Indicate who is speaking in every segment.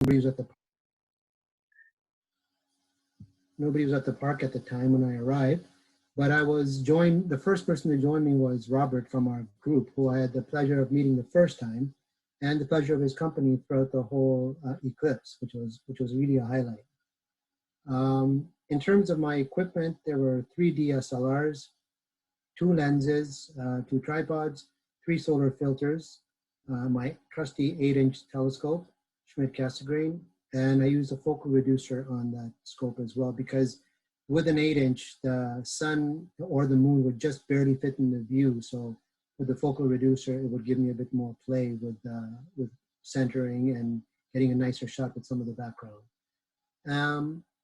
Speaker 1: nobody was at the park at the time when I arrived, but I was joined, the first person to join me was Robert from our group, who I had the pleasure of meeting the first time, and the pleasure of his company throughout the whole eclipse, which was really a highlight. In terms of my equipment, there were 3 DSLRs, 2 lenses, 2 tripods, 3 solar filters, my trusty 8-inch telescope, Schmidt-Cassegrain, and I used a focal reducer on that scope as well, because with an 8-inch, the sun or the moon would just barely fit in the view. So with the focal reducer, it would give me a bit more play with centering and getting a nicer shot with some of the background.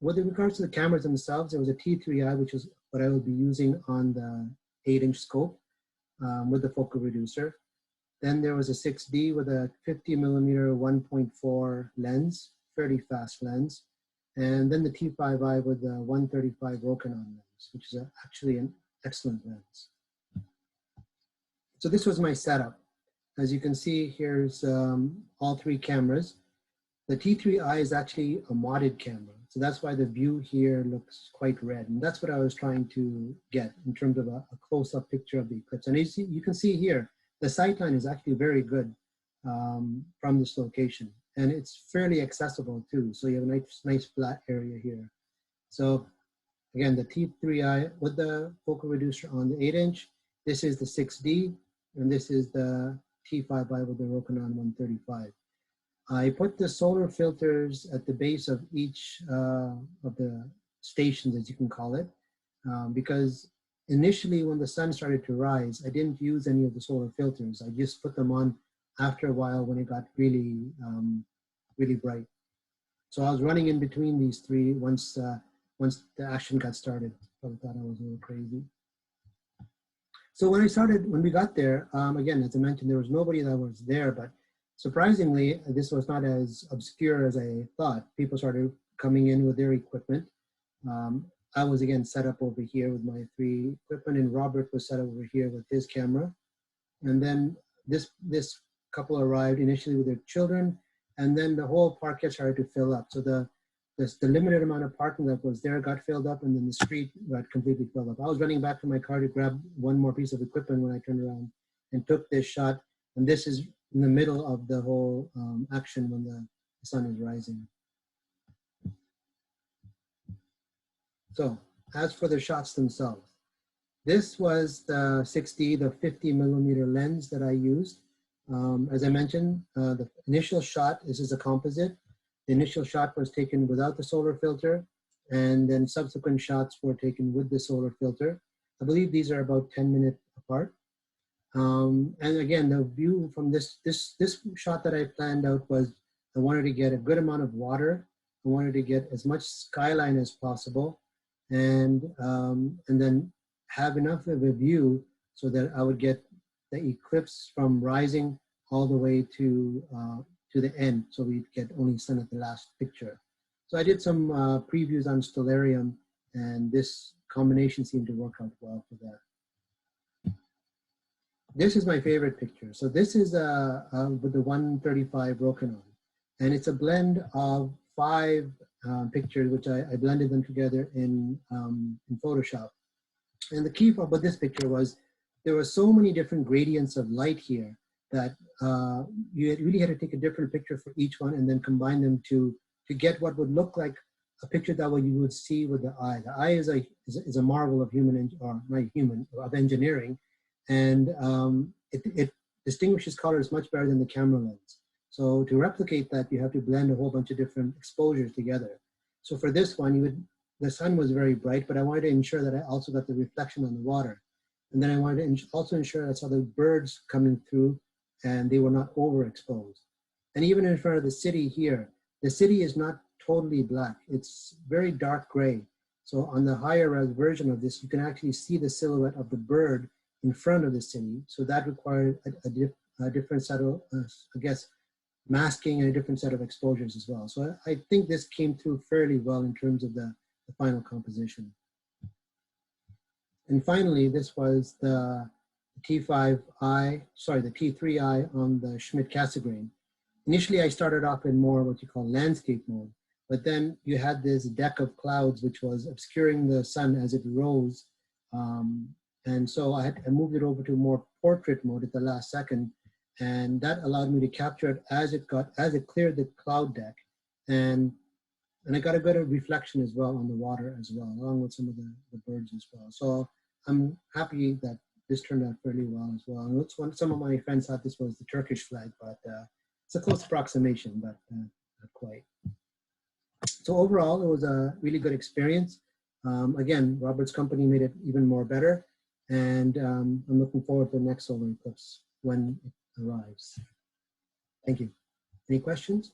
Speaker 1: With regards to the cameras themselves, there was a T3i, which is what I will be using on the 8-inch scope with the focal reducer. Then there was a 6D with a 50mm 1.4 lens, fairly fast lens. And then the T5i with the 135 Rokinon lens, which is actually an excellent lens. So this was my setup. As you can see, here's all 3 cameras. The T3i is actually a modded camera. So that's why the view here looks quite red. And that's what I was trying to get in terms of a close-up picture of the eclipse. And you can see here, the sightline is actually very good from this location. And it's fairly accessible too. So you have a nice flat area here. So again, the T3i with the focal reducer on the 8-inch. This is the 6D, and this is the T5i with the Rokinon 135. I put the solar filters at the base of each of the stations, as you can call it, because initially when the sun started to rise, I didn't use any of the solar filters. I just put them on after a while when it got really, really bright. So I was running in between these 3 once the action got started. Probably thought I was a little crazy. So when we got there, again, as I mentioned, there was nobody that was there, but surprisingly, this was not as obscure as I thought. People started coming in with their equipment. I was again set up over here with my 3 equipment, and Robert was set up over here with his camera. And then this couple arrived initially with their children, and then the whole park started to fill up. So the limited amount of parking that was there got filled up, and then the street got completely filled up. I was running back to my car to grab one more piece of equipment when I turned around and took this shot. And this is in the middle of the whole action when the sun is rising. So as for the shots themselves, this was the 6D, the 50mm lens that I used. As I mentioned, the initial shot, this is a composite. The initial shot was taken without the solar filter, and then subsequent shots were taken with the solar filter. I believe these are about 10 minutes apart. And again, the view from this shot that I planned out was, I wanted to get a good amount of water. I wanted to get as much skyline as possible, and then have enough of a view so that I would get the eclipse from rising all the way to the end, so we'd get only sun at the last picture. So I did some previews on Stellarium, and this combination seemed to work out well for that. This is my favorite picture. So this is with the 135 Rokinon, and it's a blend of 5 pictures, which I blended them together in Photoshop. And the key about this picture was there were so many different gradients of light here that you really had to take a different picture for each one and then combine them to get what would look like a picture that you would see with the eye. The eye is a marvel of of engineering, and it distinguishes colors much better than the camera lens. So to replicate that, you have to blend a whole bunch of different exposures together. So for this one, the sun was very bright, but I wanted to ensure that I also got the reflection on the water. And then I wanted to also ensure I saw the birds coming through and they were not overexposed. And even in front of the city here, the city is not totally black. It's very dark gray. So on the higher res version of this, you can actually see the silhouette of the bird in front of the city. So that required a different set of, I guess, masking and a different set of exposures as well. So I think this came through fairly well in terms of the final composition. And finally, this was the T3i on the Schmidt-Cassegrain. initially I started off in more what you call landscape mode, but then you had this deck of clouds which was obscuring the sun as it rose. And so I moved it over to more portrait mode at the last second, and that allowed me to capture it as it cleared the cloud deck, and I got a better reflection as well on the water as well, along with some of the birds as well. So I'm happy that this turned out fairly well as well. And some of my friends thought this was the Turkish flag, but it's a close approximation, but not quite. So overall, it was a really good experience. Again, Robert's company made it even more better, and I'm looking forward to the next solar eclipse when it arrives. Thank you. Any questions?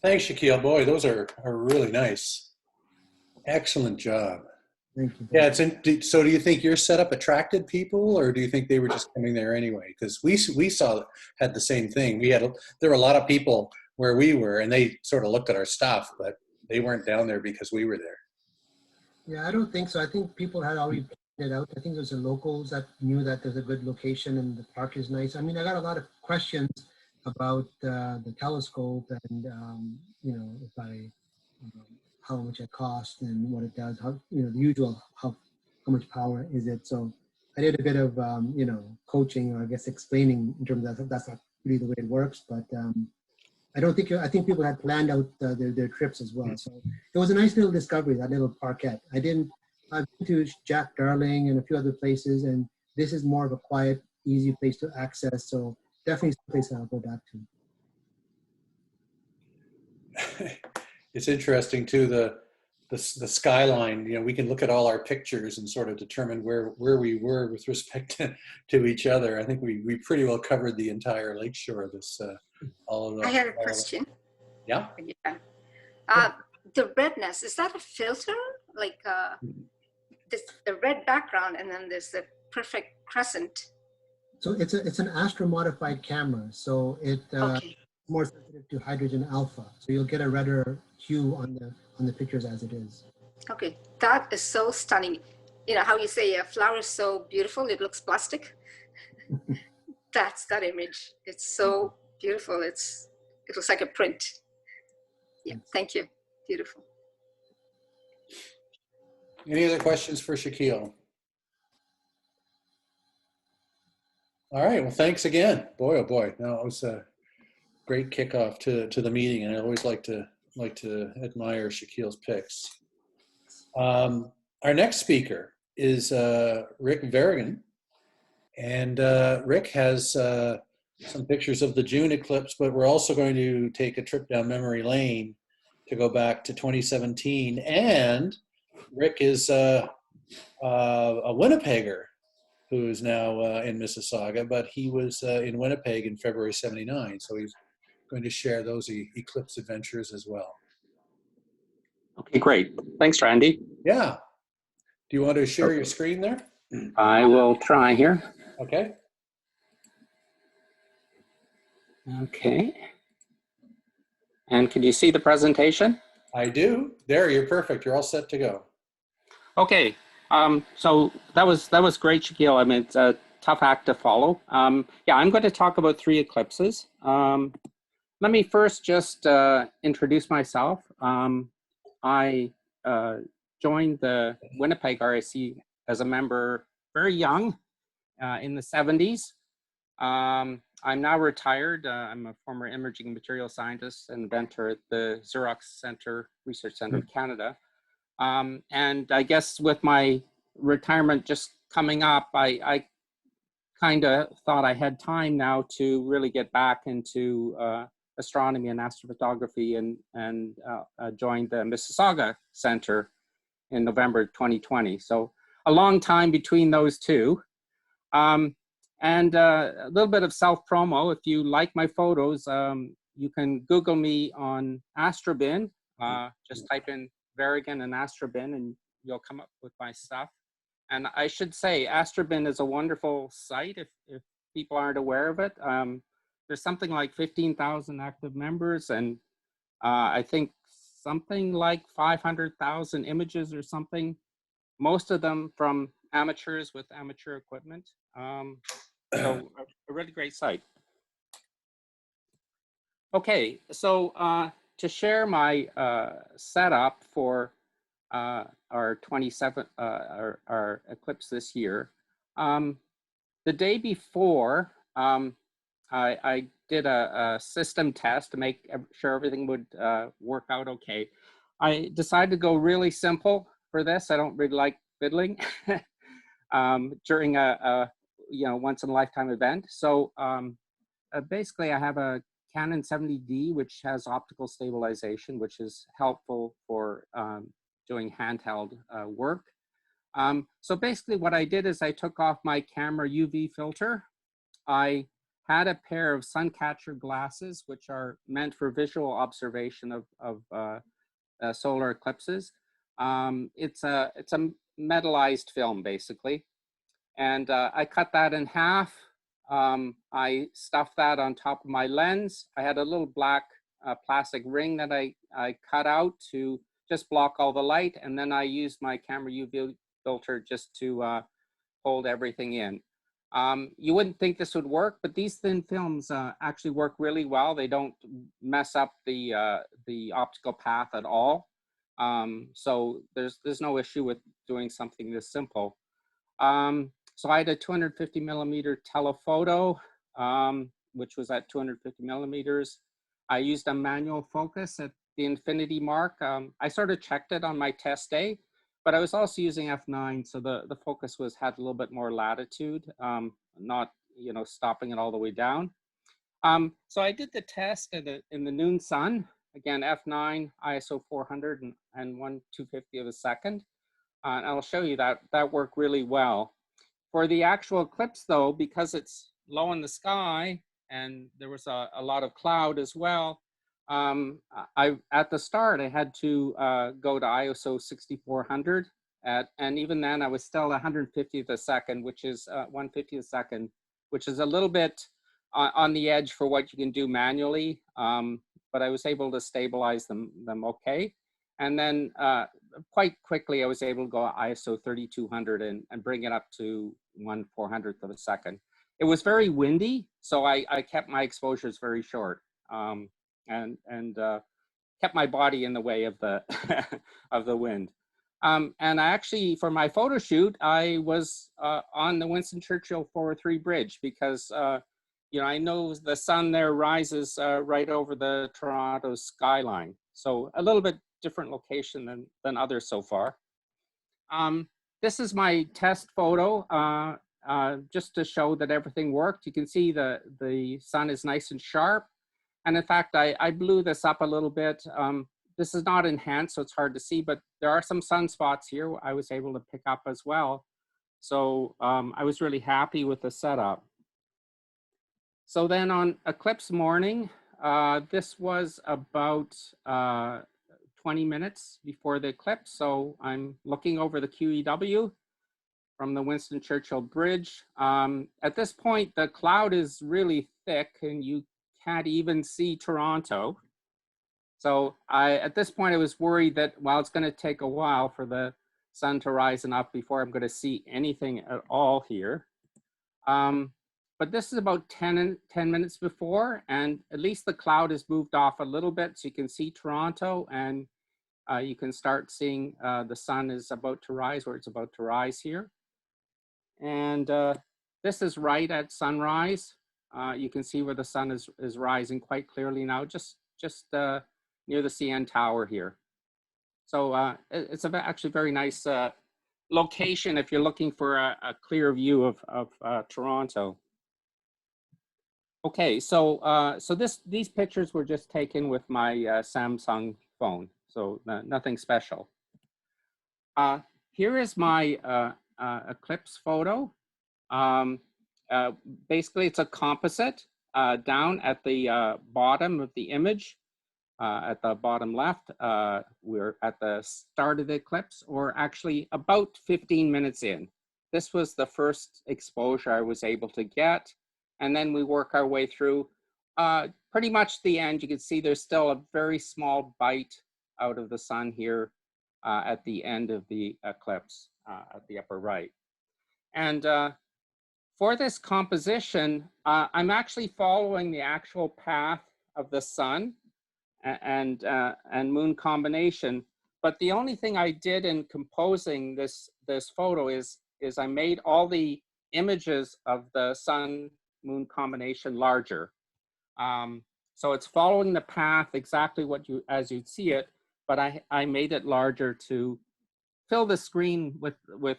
Speaker 2: Thanks, Shakeel. Boy, those are really nice. Excellent job.
Speaker 1: Thank you.
Speaker 2: Yeah, so do you think your setup attracted people, or do you think they were just coming there anyway? Because we had the same thing. There were a lot of people where we were, and they sort of looked at our stuff, but they weren't down there because we were there.
Speaker 1: Yeah, I don't think so. I think people had already planned it out. I think there's the locals that knew that there's a good location and the park is nice. I mean, I got a lot of questions about the telescope and how much it costs and what it does. How the usual how much power is it? So I did a bit of coaching, or I guess explaining in terms of that's not really the way it works, but. I think people had planned out their trips as well. So it was a nice little discovery, that little parkette. I've been to Jack Darling and a few other places, and this is more of a quiet, easy place to access. So definitely a place I'll go back
Speaker 2: to. It's interesting too, the skyline. We can look at all our pictures and sort of determine where we were with respect to each other. I think we pretty well covered the entire lakeshore.
Speaker 3: I had a question.
Speaker 2: Yeah.
Speaker 3: The redness, is that a filter? Like the red background, and then there's the perfect crescent.
Speaker 1: So it's an astro modified camera. So it more sensitive to hydrogen alpha. So you'll get a redder hue on the pictures as it is.
Speaker 3: Okay, that is so stunning. You know how you say a flower is so beautiful, it looks plastic? That's that image. It's so beautiful. It looks like a print. Yeah, thank you. Beautiful.
Speaker 2: Any other questions for Shakeel? All right, well, thanks again. Boy, oh boy. No, it was a great kickoff to the meeting, and I always like to admire Shakeel's picks. Our next speaker is Rick Veregin, and Rick has some pictures of the June eclipse, but we're also going to take a trip down memory lane to go back to 2017. And Rick is a Winnipegger who is now in Mississauga, but he was in Winnipeg in February '79. So he's going to share those eclipse adventures as well.
Speaker 4: Okay, great. Thanks, Randy.
Speaker 2: Yeah. Do you want to share your screen there?
Speaker 4: I will try here.
Speaker 2: Okay.
Speaker 4: Okay. And can you see the presentation?
Speaker 2: I do. There, you're perfect. You're all set to go.
Speaker 4: Okay. So that was great, Shakeel. I mean, it's a tough act to follow. Yeah, I'm going to talk about 3 eclipses. Let me first just introduce myself. I joined the Winnipeg RIC as a member very young in the 70s. I'm now retired. I'm a former imaging material scientist and inventor at the Xerox Research Center of Canada. And I guess with my retirement just coming up, I kind of thought I had time now to really get back into astronomy and astrophotography, and joined the Mississauga Center in November 2020. So a long time between those two. And a little bit of self-promo. If you like my photos, you can Google me on Astrobin. Just type in Veregin and Astrobin and you'll come up with my stuff. And I should say, Astrobin is a wonderful site if people aren't aware of it. There's something like 15,000 active members, and I think something like 500,000 images or something most of them from amateurs with amateur equipment. So a really great site. Okay, so to share my setup for our 27 our eclipse this year, the day before I did a system test to make sure everything would work out okay. I decided to go really simple for this. I don't really like fiddling during a once in a lifetime event. So basically I have a Canon 70D, which has optical stabilization, which is helpful for doing handheld work. So basically what I did is I took off my camera UV filter. I had a pair of sun catcher glasses, which are meant for visual observation of solar eclipses. It's a metallized film, basically. And I cut that in half. I stuffed that on top of my lens. I had a little black plastic ring that I cut out to just block all the light. And then I used my camera UV filter just to hold everything in. You wouldn't think this would work, but these thin films actually work really well. They don't mess up the optical path at all. So there's no issue with doing something this simple. So I had a 250 millimeter telephoto, which was at 250 millimeters. I used a manual focus at the infinity mark. I sort of checked it on my test day, but I was also using f9, so the focus had a little bit more latitude, not stopping it all the way down. So I did the test in the noon sun. Again, f9, ISO 400 and 1/250 of a second. And I'll show you that worked really well. For the actual eclipse though, because it's low in the sky and there was a lot of cloud as well, at the start I had to go to ISO 6400, and even then I was still 150th a second, which is 150th a second, which is a little bit on the edge for what you can do manually, but I was able to stabilize them okay. And then quite quickly, I was able to go ISO 3200 and bring it up to 1/400th of a second. It was very windy, so I kept my exposures very short, and kept my body in the way of the of the wind. And I actually, for my photo shoot, I was on the Winston Churchill 403 bridge because I know the sun there rises right over the Toronto skyline. So a little bit different location than others so far. This is my test photo, just to show that everything worked. You can see the sun is nice and sharp. And in fact, I blew this up a little bit. This is not enhanced, so it's hard to see, but there are some sunspots here I was able to pick up as well. So I was really happy with the setup. So then on Eclipse Morning, this was about 20 minutes before the eclipse. So I'm looking over the QEW from the Winston Churchill Bridge. At this point, the cloud is really thick and you can't even see Toronto. So at this point, I was worried that, well, it's going to take a while for the sun to rise enough before I'm going to see anything at all here. But this is about 10 minutes before, and at least the cloud has moved off a little bit, so you can see Toronto, and you can start seeing the sun is about to rise, or it's about to rise here. And this is right at sunrise. You can see where the sun is rising quite clearly now, just near the CN Tower here. So it's actually very nice location if you're looking for a clear view of Toronto. Okay, so these pictures were just taken with my Samsung phone, so nothing special. Here is my eclipse photo. Basically, it's a composite down at the bottom of the image. At the bottom left, we're at the start of the eclipse, or actually about 15 minutes in. This was the first exposure I was able to get. And then we work our way through pretty much the end. You can see there's still a very small bite out of the sun here at the end of the eclipse. at the upper right. And for this composition, I'm actually following the actual path of the sun and moon combination. But the only thing I did in composing this photo is I made all the images of the sun moon combination larger. So it's following the path exactly as you'd see it, but I made it larger to fill the screen with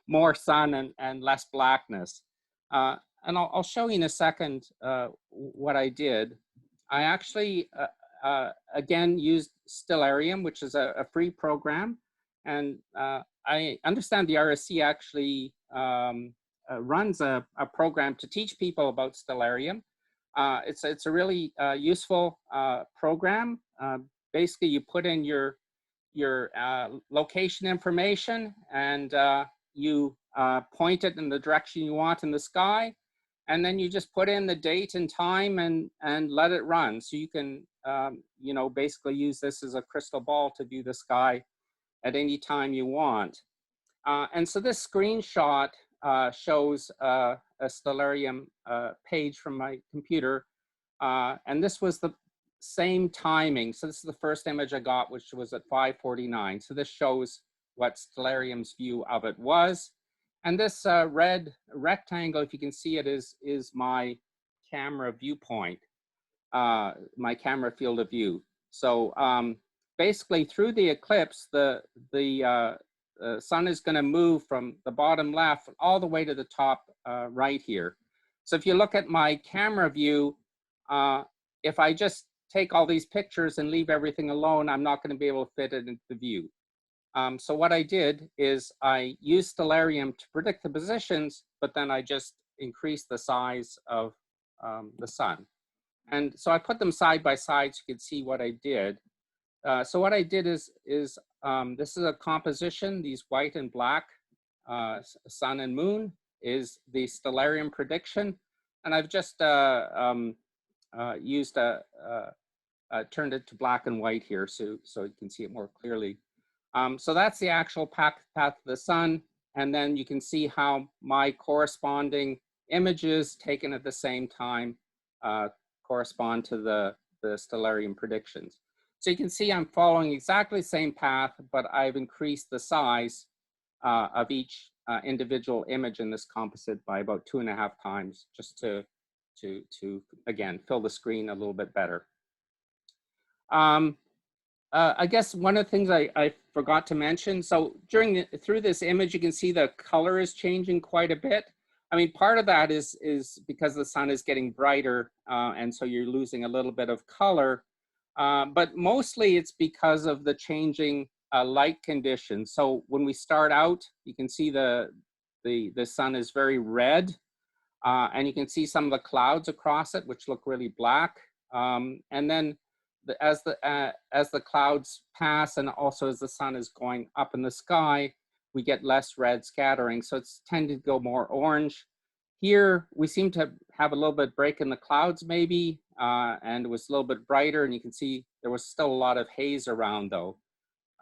Speaker 4: more sun and less blackness. And I'll show you in a second what I did. I actually, again, used Stellarium, which is a free program. And I understand the RSC actually runs a program to teach people about Stellarium. It's a really useful program. Basically, you put in your location information and you point it in the direction you want in the sky, and then you just put in the date and time and let it run. So you can you know, basically use this as a crystal ball to view the sky at any time you want. And so this screenshot shows a Stellarium page from my computer, and this was the same timing. So this is the first image I got, which was at 5:49. So this shows what Stellarium's view of it was. And this red rectangle, if you can see it, is my camera viewpoint, my camera field of view. So basically through the eclipse, the sun is going to move from the bottom left all the way to the top right here. So if you look at my camera view, if I just take all these pictures and leave everything alone, I'm not going to be able to fit it into the view. So what I did is I used Stellarium to predict the positions, but then I just increased the size of the sun. And so I put them side by side so you could see what I did. So what I did is this is a composition. These white and black sun and moon is the Stellarium prediction. And I've just used turned it to black and white here so you can see it more clearly. So that's the actual path of the sun. And then you can see how my corresponding images taken at the same time correspond to the Stellarium predictions. So you can see I'm following exactly the same path, but I've increased the size of each individual image in this composite by about 2.5 times, just to again, fill the screen a little bit better. I guess one of the things I forgot to mention, so through this image, you can see the color is changing quite a bit. I mean, part of that is because the sun is getting brighter, and so you're losing a little bit of color. But mostly it's because of the changing light conditions. So when we start out, you can see the sun is very red, and you can see some of the clouds across it, which look really black. And then as the clouds pass, and also as the sun is going up in the sky, we get less red scattering. So it's tended to go more orange. Here, we seem to have a little bit break in the clouds maybe, and it was a little bit brighter, and you can see there was still a lot of haze around though,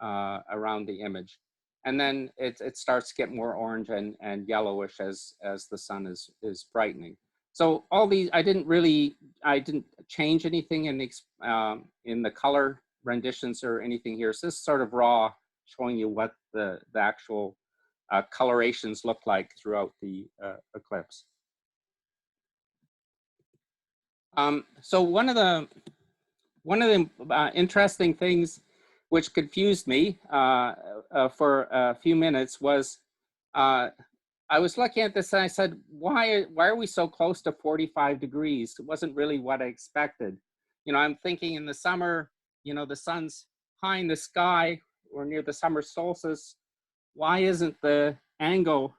Speaker 4: around the image. And then it starts to get more orange and yellowish as the sun is brightening. So all these, I didn't change anything in the color renditions or anything here. So this is sort of raw, showing you what the actual colorations look like throughout the eclipse. So one of the interesting things which confused me for a few minutes was I was looking at this and I said, why are we so close to 45 degrees? It wasn't really what I expected. You know, I'm thinking in the summer, you know, the sun's high in the sky or near the summer solstice. Why isn't the angle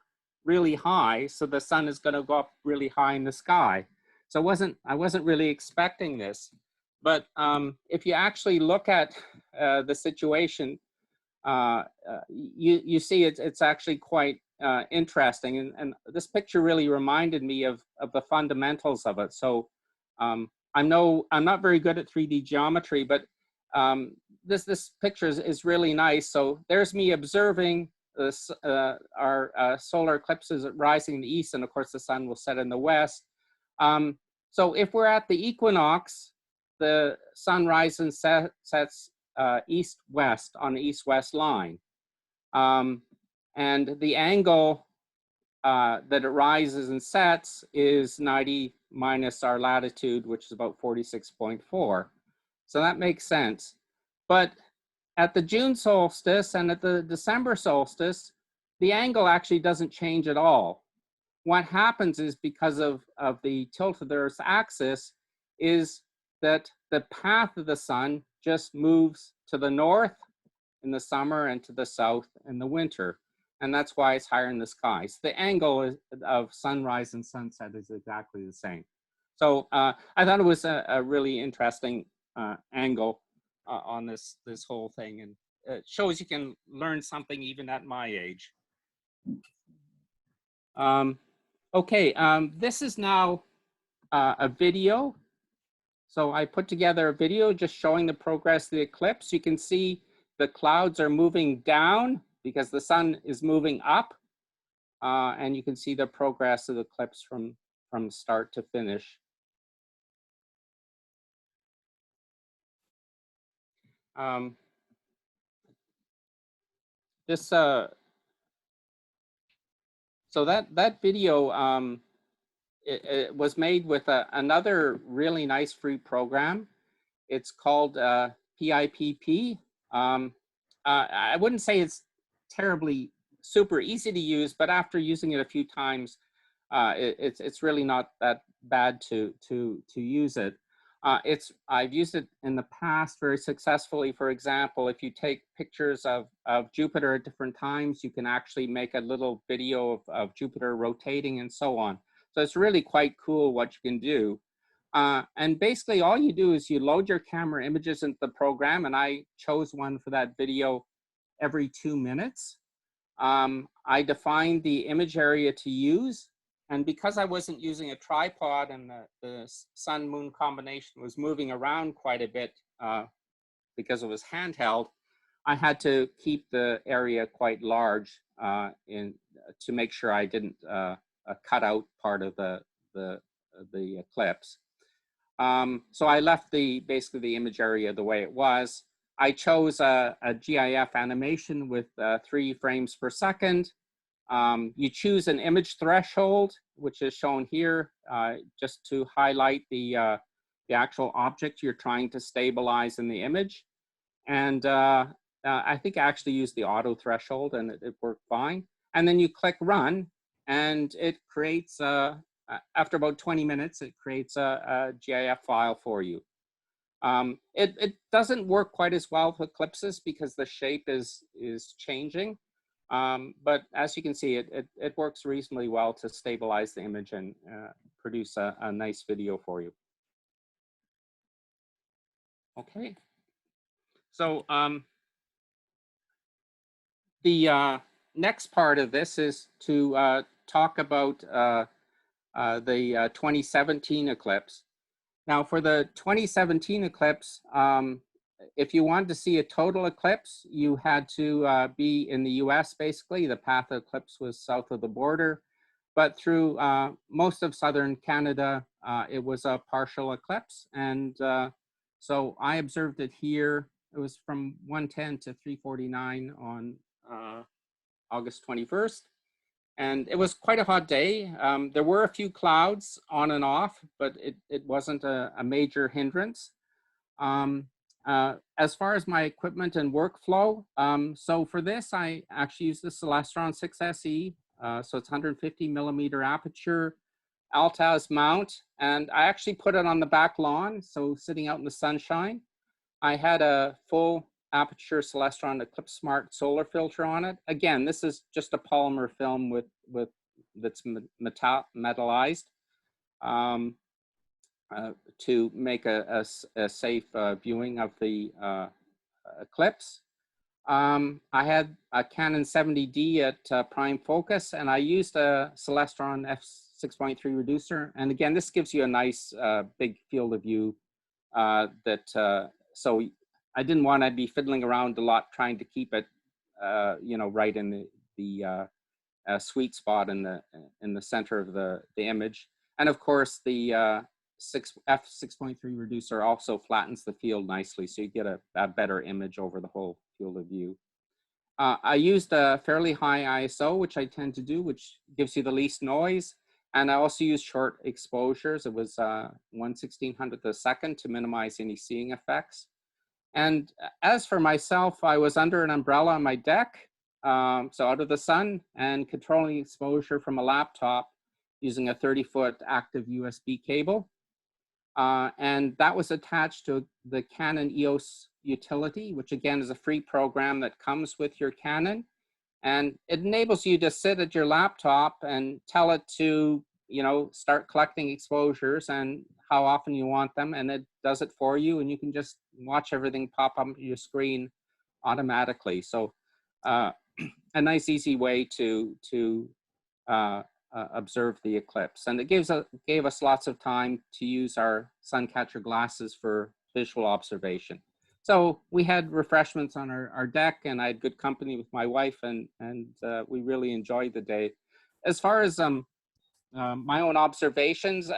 Speaker 4: really high? So the sun is going to go up really high in the sky. So I wasn't really expecting this. But if you actually look at the situation, you see it's actually quite interesting. And this picture really reminded me of the fundamentals of it. So I'm not very good at 3D geometry, but this picture is really nice. So there's me observing our solar eclipses rising in the east, and of course the sun will set in the west. So if we're at the equinox, the sun rises and sets east-west on the east-west line. And the angle that it rises and sets is 90 minus our latitude, which is about 46.4. So that makes sense. But at the June solstice and at the December solstice, the angle actually doesn't change at all. What happens is, because of the tilt of the Earth's axis, is that the path of the sun just moves to the north in the summer and to the south in the winter. And that's why it's higher in the sky. So the angle of sunrise and sunset is exactly the same. So I thought it was a really interesting angle on this whole thing, and it shows you can learn something even at my age. Okay, this is now a video. So I put together a video just showing the progress of the eclipse. You can see the clouds are moving down because the sun is moving up, and you can see the progress of the eclipse from start to finish. So that video it was made with another really nice free program. It's called PIPP. I wouldn't say it's terribly super easy to use, but after using it a few times, it's really not that bad to use it. I've used it in the past very successfully. For example, if you take pictures of Jupiter at different times, you can actually make a little video of Jupiter rotating and so on. So it's really quite cool what you can do. And basically all you do is you load your camera images into the program, and I chose one for that video every 2 minutes. I defined the image area to use, and because I wasn't using a tripod and the sun-moon combination was moving around quite a bit because it was handheld, I had to keep the area quite large to make sure I didn't cut out part of the eclipse. So I left basically the image area the way it was. I chose a GIF animation with 3 frames per second. You choose an image threshold, which is shown here, just to highlight the actual object you're trying to stabilize in the image. And I think I actually used the auto threshold, and it worked fine. And then you click run, and it creates, after about 20 minutes, it creates a GIF file for you. It doesn't work quite as well with eclipses because the shape is changing. But as you can see, it works reasonably well to stabilize the image and produce a nice video for you. Okay. So the next part of this is to talk about the 2017 eclipse. Now for the 2017 eclipse, if you wanted to see a total eclipse, you had to be in the US basically. The path of the eclipse was south of the border, but through most of southern Canada, it was a partial eclipse. And so I observed it here. It was from 1:10 to 3:49 on August 21st. And it was quite a hot day. There were a few clouds on and off, but it wasn't a major hindrance. As far as my equipment and workflow, so for this, I actually used the Celestron 6SE. So it's 150 millimeter aperture, Altaz mount, and I actually put it on the back lawn, so sitting out in the sunshine. I had a full aperture Celestron Eclipse Smart solar filter on it. Again, this is just a polymer film that's metallized to make a safe viewing of the eclipse. I had a Canon 70D at prime focus, and I used a Celestron f6.3 reducer. And again, this gives you a nice big field of view so I didn't want to be fiddling around a lot trying to keep it, you know, right in sweet spot in the center of the image. And of course, the f6.3 reducer also flattens the field nicely, so you get a better image over the whole field of view. I used a fairly high ISO, which I tend to do, which gives you the least noise. And I also used short exposures. It was 1/1600th of a second to minimize any seeing effects. And as for myself, I was under an umbrella on my deck, so out of the sun, and controlling exposure from a laptop using a 30-foot active USB cable. And that was attached to the Canon EOS utility, which again is a free program that comes with your Canon. And it enables you to sit at your laptop and tell it to, you know, start collecting exposures and how often you want them. And it does it for you. And you can just watch everything pop up on your screen automatically. So a nice, easy way to observe the eclipse. And it gave us lots of time to use our sun catcher glasses for visual observation. So we had refreshments on our deck, and I had good company with my wife, and we really enjoyed the day. As far as my own observations,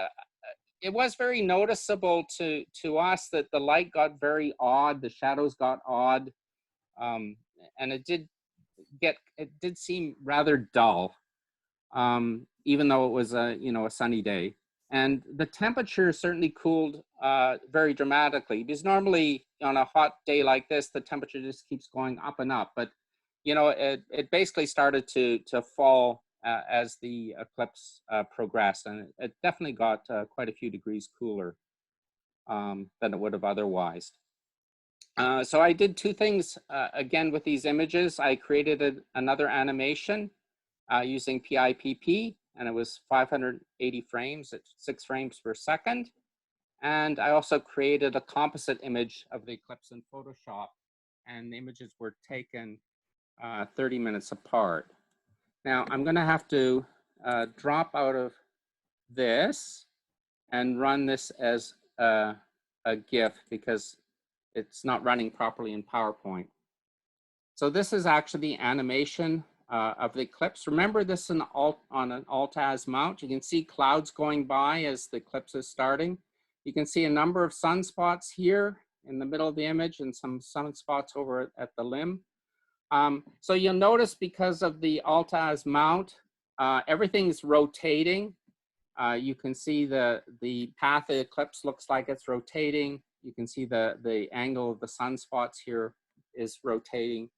Speaker 4: it was very noticeable to us that the light got very odd, the shadows got odd, and it did seem rather dull. Even though it was a sunny day, and the temperature certainly cooled very dramatically, because normally on a hot day like this the temperature just keeps going up and up, but it basically started to fall as the eclipse progressed, and it definitely got quite a few degrees cooler than it would have otherwise. So I did two things again with these images. I created another animation using PIPP, and it was 580 frames at 6 frames per second. And I also created a composite image of the eclipse in Photoshop, and the images were taken 30 minutes apart. Now I'm going to have to drop out of this and run this as a GIF because it's not running properly in PowerPoint. So this is actually the animation of the eclipse. Remember, this is on an alt-az mount. You can see clouds going by as the eclipse is starting. You can see a number of sunspots here in the middle of the image and some sunspots over at the limb. So you'll notice because of the alt-az mount, everything's rotating. You can see the path of the eclipse looks like it's rotating. You can see the angle of the sunspots here is rotating.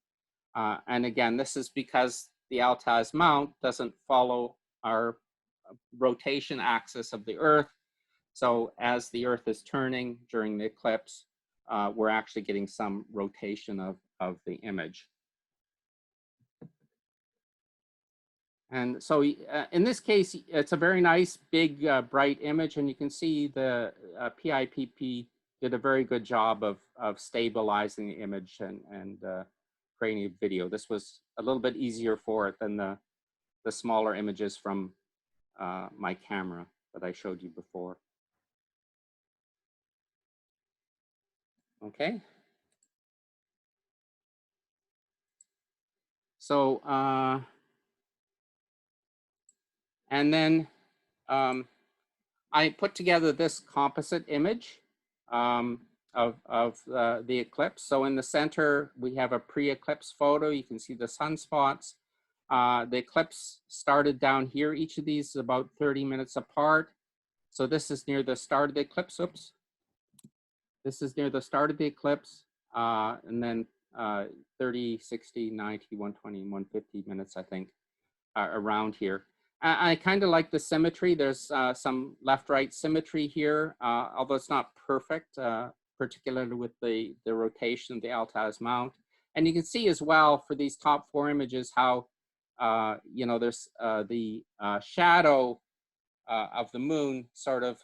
Speaker 4: And again, this is because the alt-az mount doesn't follow our rotation axis of the Earth. So as the Earth is turning during the eclipse, we're actually getting some rotation of the image. And so in this case, it's a very nice, big, bright image. And you can see the PIPP did a very good job of stabilizing the image and creating a video. This was a little bit easier for it than the smaller images from my camera that I showed you before. Okay. So, and then I put together this composite image of the eclipse. So in the center, we have a pre-eclipse photo. You can see the sunspots. The eclipse started down here. Each of these is about 30 minutes apart. So this is near the start of the eclipse. Oops. This is near the start of the eclipse. And then 30, 60, 90, 120, 150 minutes, I think, around here. I kind of like the symmetry. There's some left-right symmetry here, although it's not perfect, particularly with the rotation of the alt-az mount. And you can see as well for these top 4 images how, there's the shadow of the moon sort of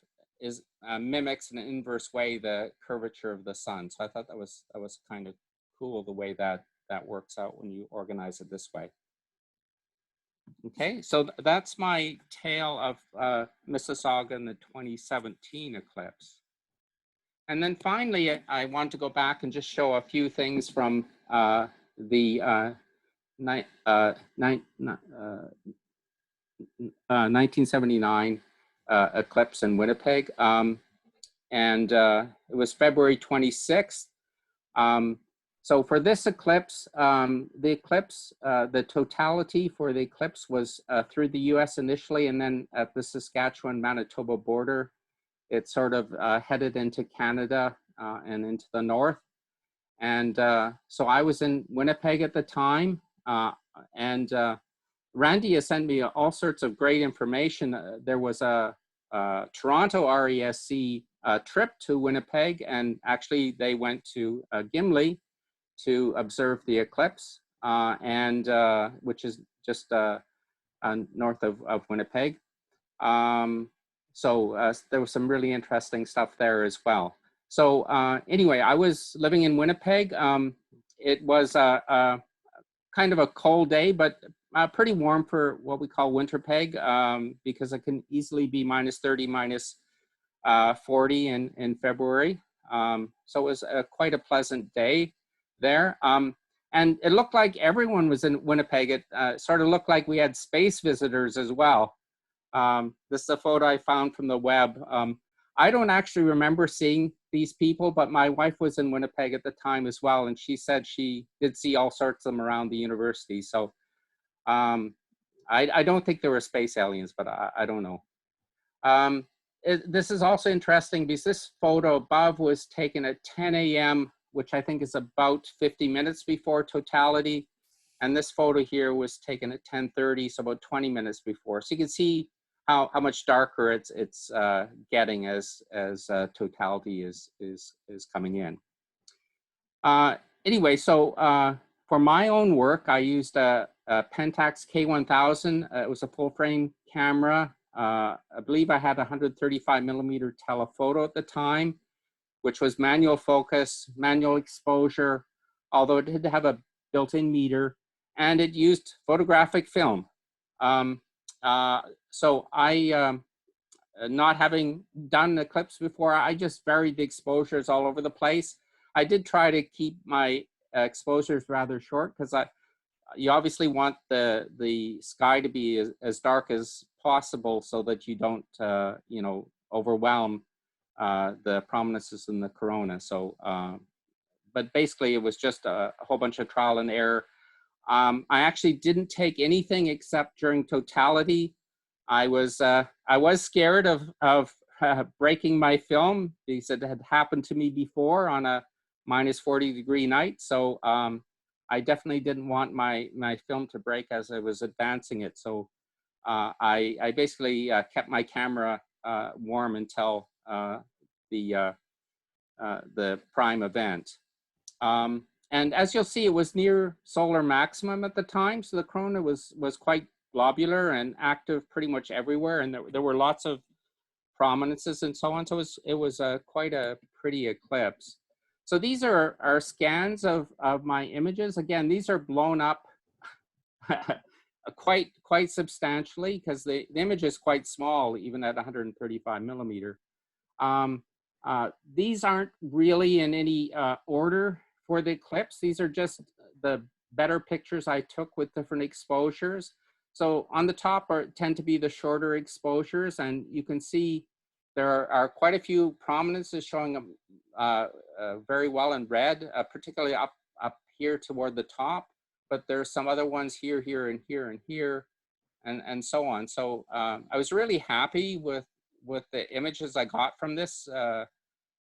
Speaker 4: mimics in an inverse way the curvature of the sun. So I thought that was kind of cool the way that works out when you organize it this way. Okay, so that's my tale of Mississauga and the 2017 eclipse. And then finally, I want to go back and just show a few things from the 1979 eclipse in Winnipeg. And it was February 26th. So for this eclipse, the totality for the eclipse was through the US initially, and then at the Saskatchewan-Manitoba border, it sort of headed into Canada and into the north. And so I was in Winnipeg at the time, and Randy has sent me all sorts of great information. There was a Toronto RESC trip to Winnipeg, and actually they went to Gimli to observe the eclipse, which is just north of Winnipeg. So there was some really interesting stuff there as well. So anyway, I was living in Winnipeg. It was kind of a cold day, but pretty warm for what we call Winterpeg, because it can easily be -30, -40 in February. So it was quite a pleasant day there. And it looked like everyone was in Winnipeg. It sort of looked like we had space visitors as well. This is a photo I found from the web. I don't actually remember seeing these people, but my wife was in Winnipeg at the time as well, and she said she did see all sorts of them around the university. So I don't think there were space aliens, but I don't know. This is also interesting because this photo above was taken at 10 a.m., which I think is about 50 minutes before totality. And this photo here was taken at 10:30, so about 20 minutes before. So you can see how much darker it's getting as totality is coming in. Anyway, so for my own work, I used a Pentax K1000. It was a full frame camera. I believe I had a 135mm telephoto at the time, which was manual focus, manual exposure, although it did have a built-in meter, and it used photographic film. So I, not having done eclipse before, I just varied the exposures all over the place. I did try to keep my exposures rather short because you obviously want the sky to be as dark as possible so that you don't, you know, overwhelm the prominences in the corona. So, but basically it was just a whole bunch of trial and error. I actually didn't take anything except during totality. I was scared of breaking my film because it had happened to me before on a -40-degree night. So I definitely didn't want my film to break as I was advancing it. So I basically kept my camera warm until the prime event. And as you'll see, it was near solar maximum at the time. So the corona was quite globular and active pretty much everywhere. And there were lots of prominences and so on. So it was quite a pretty eclipse. So these are scans of my images. Again, these are blown up quite substantially because the image is quite small, even at 135mm. These aren't really in any order for the eclipse. These are just the better pictures I took with different exposures. So on the top tend to be the shorter exposures, and you can see there are quite a few prominences showing them very well in red, particularly up here toward the top, but there's some other ones here, here, and here, and here, and so on. So I was really happy with the images I got from this,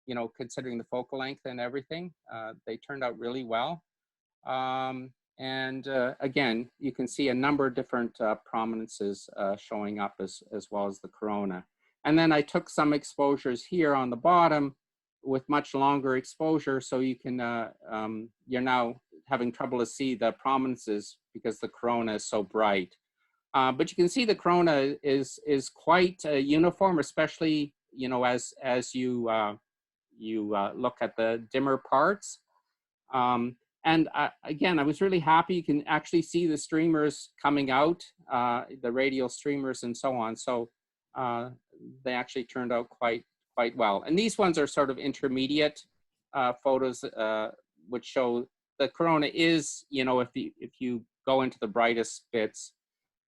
Speaker 4: you know, considering the focal length and everything. They turned out really well. And again, you can see a number of different prominences showing up as well as the corona. And then I took some exposures here on the bottom with much longer exposure, so you can, you're now having trouble to see the prominences because the corona is so bright. But you can see the corona is quite uniform, especially, you know, as you look at the dimmer parts. And again, I was really happy. You can actually see the streamers coming out, the radial streamers and so on. So they actually turned out quite well. And these ones are sort of intermediate photos, which show the corona is, you know, if you go into the brightest bits,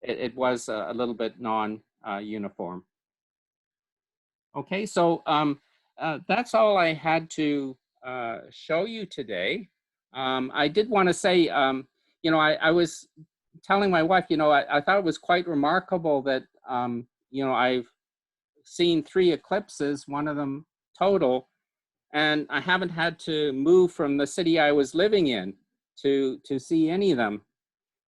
Speaker 4: it was a little bit non-uniform. Okay, so that's all I had to show you today. I did want to say, you know, I was telling my wife, you know, I thought it was quite remarkable that, you know, I've seen 3 eclipses, one of them total, and I haven't had to move from the city I was living in to see any of them.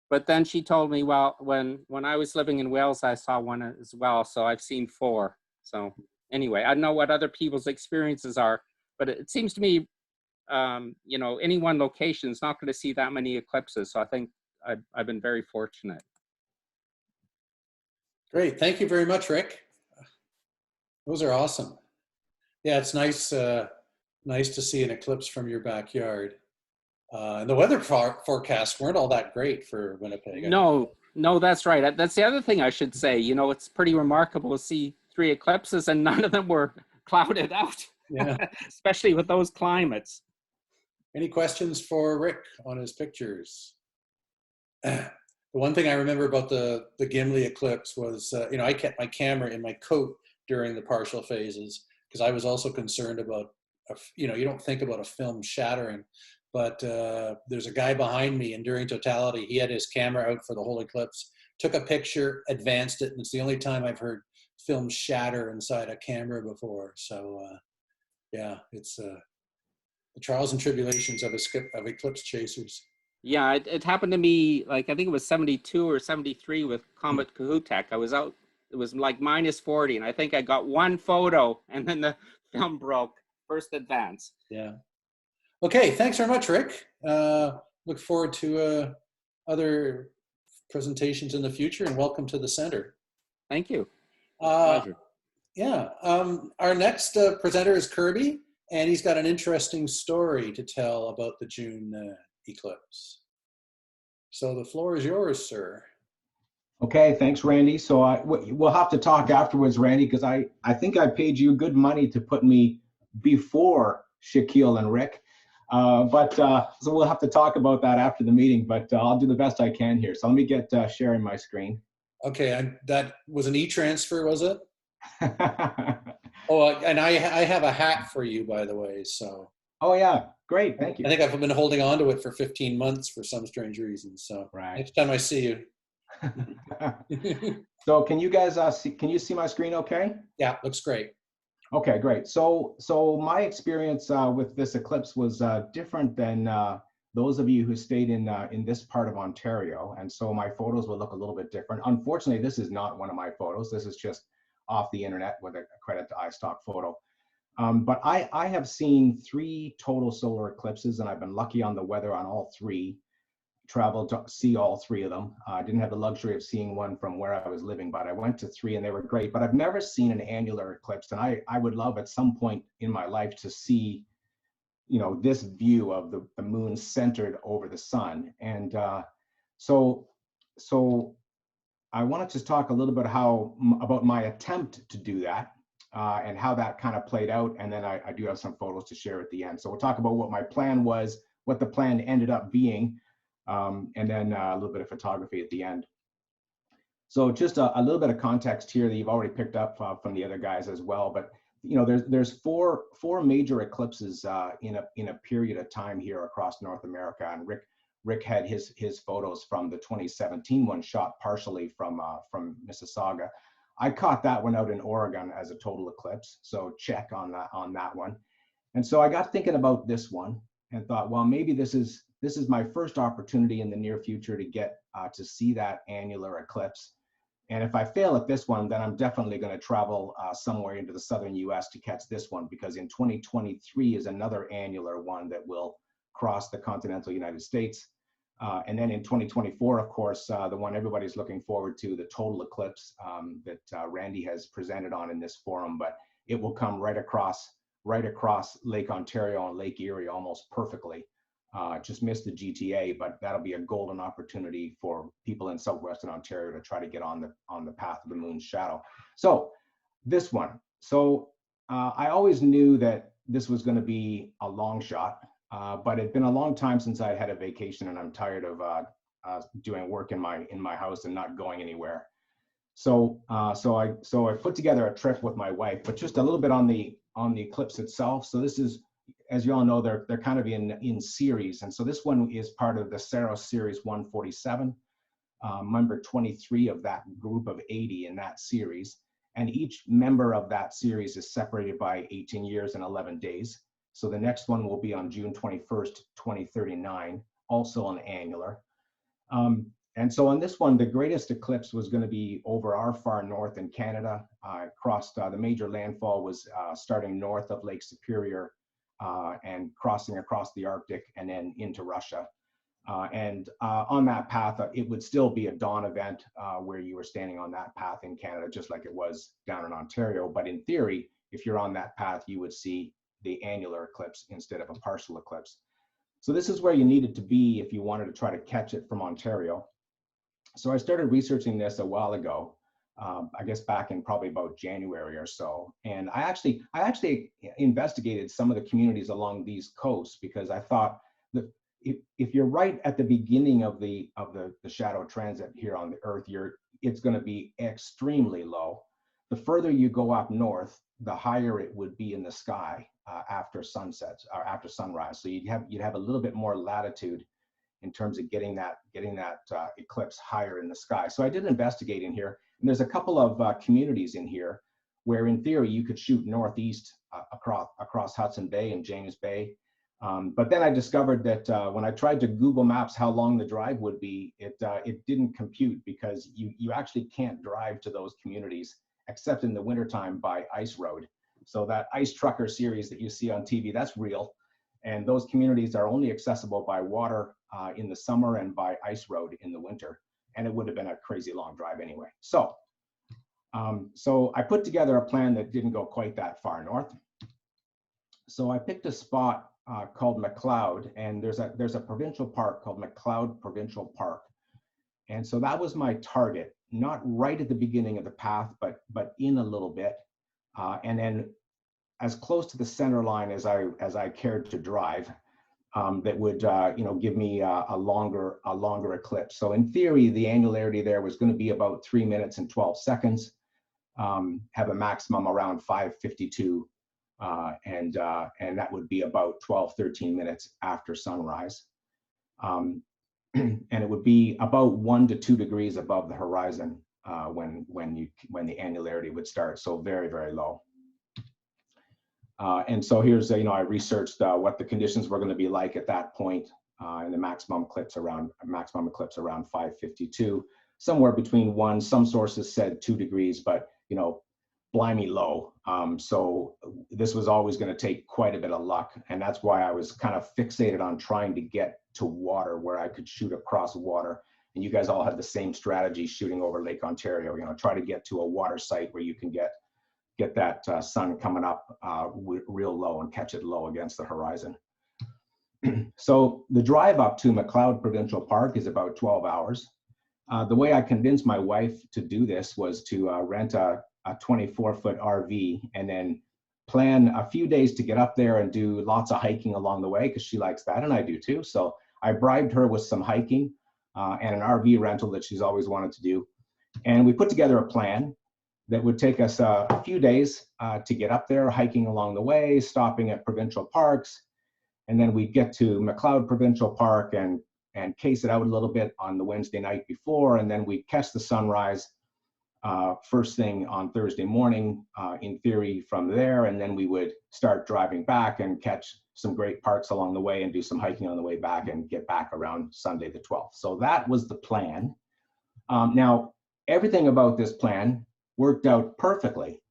Speaker 4: But then she told me, well, when I was living in Wales, I saw one as well. So I've seen 4. So anyway, I don't know what other people's experiences are, but it seems to me, you know, any one location is not going to see that many eclipses. So I think I've been very fortunate.
Speaker 2: Great. Thank you very much, Rick. Those are awesome. Yeah, it's nice, nice to see an eclipse from your backyard. And the weather forecasts weren't all that great for Winnipeg.
Speaker 4: No, that's right. That's the other thing I should say. You know, it's pretty remarkable to see 3 eclipses and none of them were clouded out.
Speaker 2: Yeah.
Speaker 4: Especially with those climates.
Speaker 2: Any questions for Rick on his pictures? The one thing I remember about the Gimli eclipse was, you know, I kept my camera in my coat during the partial phases because I was also concerned about, you know, you don't think about a film shattering, but there's a guy behind me, and during totality, he had his camera out for the whole eclipse, took a picture, advanced it, and it's the only time I've heard film shatter inside a camera before. So yeah, it's the trials and tribulations of eclipse chasers.
Speaker 4: Yeah, it happened to me, like, I think it was 72 or 73 with Comet Kahutek. I was out, it was like -40, and I think I got 1 photo, and then the film broke, first advance.
Speaker 2: Yeah. Okay, thanks very much, Rick. Look forward to other presentations in the future, and welcome to the center.
Speaker 4: Thank you. Pleasure.
Speaker 2: Yeah, our next presenter is Kirby, and he's got an interesting story to tell about the June eclipse. So the floor is yours, sir.
Speaker 5: Okay, thanks, Randy. So we'll have to talk afterwards, Randy, because I think I paid you good money to put me before Shakeel and Rick. So we'll have to talk about that after the meeting, but I'll do the best I can here. So let me get sharing my screen.
Speaker 2: Okay, that was an e-transfer, was it? Oh, and I have a hat for you, by the way. So.
Speaker 5: Oh yeah, great, thank you.
Speaker 2: I think I've been holding on to it for 15 months for some strange reason. So
Speaker 5: right.
Speaker 2: Next time I see you.
Speaker 5: So can you guys can you see my screen okay?
Speaker 2: Yeah, looks great.
Speaker 5: Okay, great. So my experience with this eclipse was different than those of you who stayed in this part of Ontario, and so my photos will look a little bit different. Unfortunately, this is not one of my photos. This is just off the internet with a credit to iStock Photo. But I have seen 3 total solar eclipses, and I've been lucky on the weather on all 3. Traveled to see all 3 of them. I didn't have the luxury of seeing one from where I was living, but I went to 3 and they were great. But I've never seen an annular eclipse, and I would love at some point in my life to see, you know, this view of the moon centered over the sun. And so I wanted to talk a little bit about my attempt to do that. And how that kind of played out, and then I do have some photos to share at the end. So we'll talk about what my plan was, what the plan ended up being, and then a little bit of photography at the end. So just a little bit of context here that you've already picked up from the other guys as well. But you know, there's four major eclipses in a period of time here across North America, and Rick had his photos from the 2017 one shot partially from Mississauga. I caught that one out in Oregon as a total eclipse, so check on that one. And so I got thinking about this one and thought, well, maybe this is my first opportunity in the near future to get to see that annular eclipse. And if I fail at this one, then I'm definitely going to travel somewhere into the southern U.S. to catch this one, because in 2023 is another annular one that will cross the continental United States. And then in 2024, of course, the one everybody's looking forward to, the total eclipse that Randy has presented on in this forum, but it will come right across Lake Ontario and Lake Erie almost perfectly. Just missed the GTA, but that'll be a golden opportunity for people in southwestern Ontario to try to get on the path of the moon's shadow. So this one. So I always knew that this was going to be a long shot. But it'd been a long time since I had a vacation, and I'm tired of doing work in my house and not going anywhere. So I put together a trip with my wife, but just a little bit on the eclipse itself. So this is, as you all know, they're kind of in series, and so this one is part of the Saros series 147, member 23 of that group of 80 in that series, and each member of that series is separated by 18 years and 11 days. So the next one will be on June 21st, 2039, also an annular. And so on this one, the greatest eclipse was going to be over our far north in Canada. Crossed the major landfall was starting north of Lake Superior and crossing across the Arctic and then into Russia. And on that path, it would still be a dawn event where you were standing on that path in Canada, just like it was down in Ontario. But in theory, if you're on that path, you would see the annular eclipse instead of a partial eclipse. So this is where you needed to be if you wanted to try to catch it from Ontario. So I started researching this a while ago, I guess back in probably about January or so. And I actually investigated some of the communities along these coasts, because I thought that if you're right at the beginning of the shadow transit here on the Earth, it's going to be extremely low. The further you go up north, the higher it would be in the sky after sunsets or after sunrise. So you'd have a little bit more latitude in terms of getting that eclipse higher in the sky. So I did investigate in here, and there's a couple of communities in here where in theory you could shoot northeast across Hudson Bay and James Bay. But then I discovered that when I tried to Google Maps how long the drive would be, it didn't compute, because you actually can't drive to those communities except in the wintertime by ice road. So that ice trucker series that you see on TV, that's real. And those communities are only accessible by water in the summer and by ice road in the winter. And it would have been a crazy long drive anyway. So I put together a plan that didn't go quite that far north. So I picked a spot called McLeod, and there's a provincial park called McLeod Provincial Park. And so that was my target, not right at the beginning of the path, but in a little bit. And then as close to the center line as I cared to drive, that would give me a longer eclipse. So in theory, the annularity there was going to be about 3 minutes and 12 seconds, have a maximum around 5:52, and that would be about 12-13 minutes after sunrise, and it would be about 1 to 2 degrees above the horizon when the annularity would start. So very, very low. And so here's, I researched what the conditions were going to be like at that point, and the maximum eclipse around 5:52, somewhere between 1. Some sources said 2 degrees, but blimey low. So this was always going to take quite a bit of luck, and that's why I was kind of fixated on trying to get to water where I could shoot across water. And you guys all had the same strategy shooting over Lake Ontario. Try to get to a water site where you can get that sun coming up real low and catch it low against the horizon. So the drive up to McLeod Provincial Park is about 12 hours. The way I convinced my wife to do this was to rent a 24-foot RV and then plan a few days to get up there and do lots of hiking along the way, because she likes that and I do too. So I bribed her with some hiking and an RV rental that she's always wanted to do. And we put together a plan that would take us a few days to get up there, hiking along the way, stopping at provincial parks. And then we'd get to McLeod Provincial Park and case it out a little bit on the Wednesday night before. And then we'd catch the sunrise first thing on Thursday morning, in theory, from there. And then we would start driving back and catch some great parks along the way and do some hiking on the way back and get back around Sunday the 12th. So that was the plan. Now, everything about this plan worked out perfectly,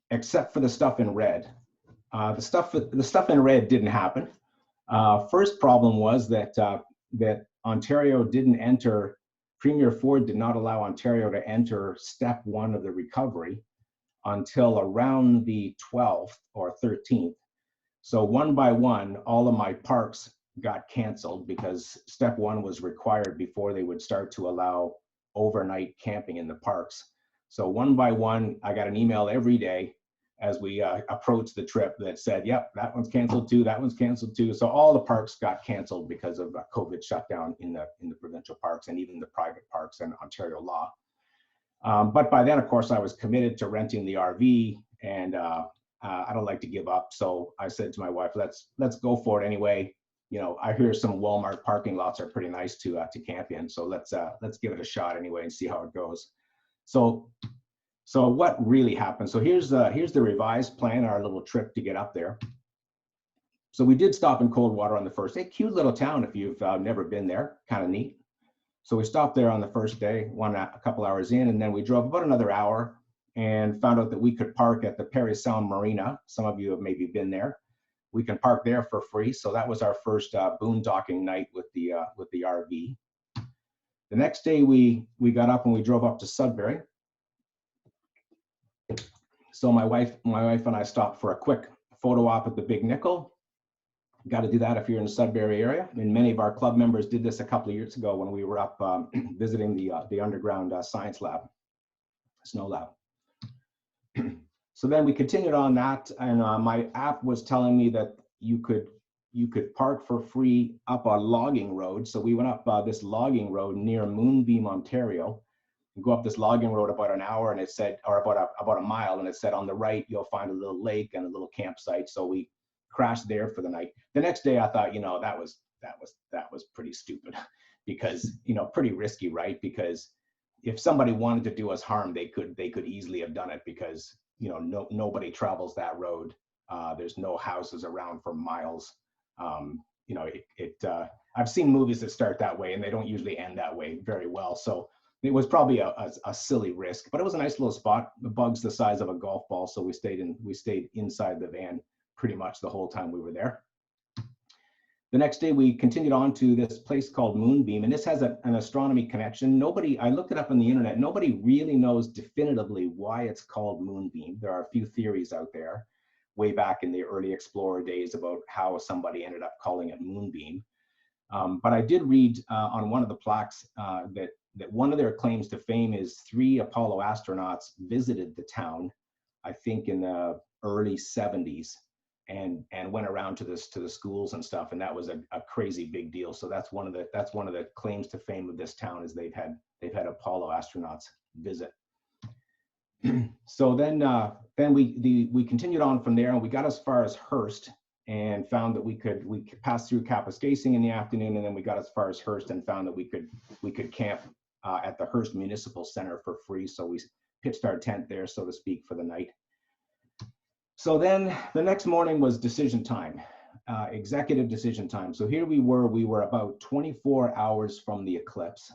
Speaker 5: except for the stuff in red. The stuff in red didn't happen. First problem was that Ontario didn't enter. Premier Ford did not allow Ontario to enter step 1 of the recovery until around the 12th or 13th. So one by one, all of my parks got canceled because step 1 was required before they would start to allow overnight camping in the parks. So one by one, I got an email every day as we approached the trip that said, yep, that one's canceled too, that one's canceled too. So all the parks got canceled because of COVID shutdown in the provincial parks and even the private parks and Ontario law. But by then, of course, I was committed to renting the RV, and I don't like to give up. So I said to my wife, let's go for it anyway. You know, I hear some Walmart parking lots are pretty nice to camp in. So let's give it a shot anyway and see how it goes. So what really happened? So here's the revised plan, our little trip to get up there. So we did stop in Coldwater on the first day. Cute little town if you've never been there, kind of neat. So we stopped there on the first day, a couple hours in, and then we drove about another hour and found out that we could park at the Parry Sound Marina. Some of you have maybe been there. We can park there for free. So that was our first boondocking night with the RV. The next day we got up and we drove up to Sudbury. So my wife and I stopped for a quick photo op at the Big Nickel. Got to do that if you're in the Sudbury area. I mean, many of our club members did this a couple of years ago when we were up visiting the underground science lab, snow lab. So then we continued on that, and my app was telling me that you could park for free up a logging road. So we went up this logging road near Moonbeam, Ontario. You go up this logging road about an hour, and it said, or about a mile, and it said on the right you'll find a little lake and a little campsite. So we crashed there for the night. The next day I thought, you know, that was pretty stupid because, you know, pretty risky, right? Because if somebody wanted to do us harm, they could easily have done it because, you know, nobody travels that road. There's no houses around for miles. You know, I've seen movies that start that way and they don't usually end that way very well. So it was probably a silly risk, but it was a nice little spot. The bug's the size of a golf ball, so we stayed inside the van pretty much the whole time we were there. The next day we continued on to this place called Moonbeam, and this has an astronomy connection. I looked it up on the internet, nobody really knows definitively why it's called Moonbeam. There are a few theories out there way back in the early explorer days about how somebody ended up calling it Moonbeam. But I did read on one of the plaques that one of their claims to fame is 3 Apollo astronauts visited the town, I think in the early 70s. And went around to the schools and stuff, and that was a crazy big deal. So that's one of the claims to fame of this town is they've had Apollo astronauts visit. So then we continued on from there, and we got as far as Hearst and found that we could pass through Kapuskasing in the afternoon, and then we got as far as Hearst and found that we could camp at the Hearst Municipal Center for free. So we pitched our tent there, so to speak, for the night. So then the next morning was decision time, executive decision time. So here we were about 24 hours from the eclipse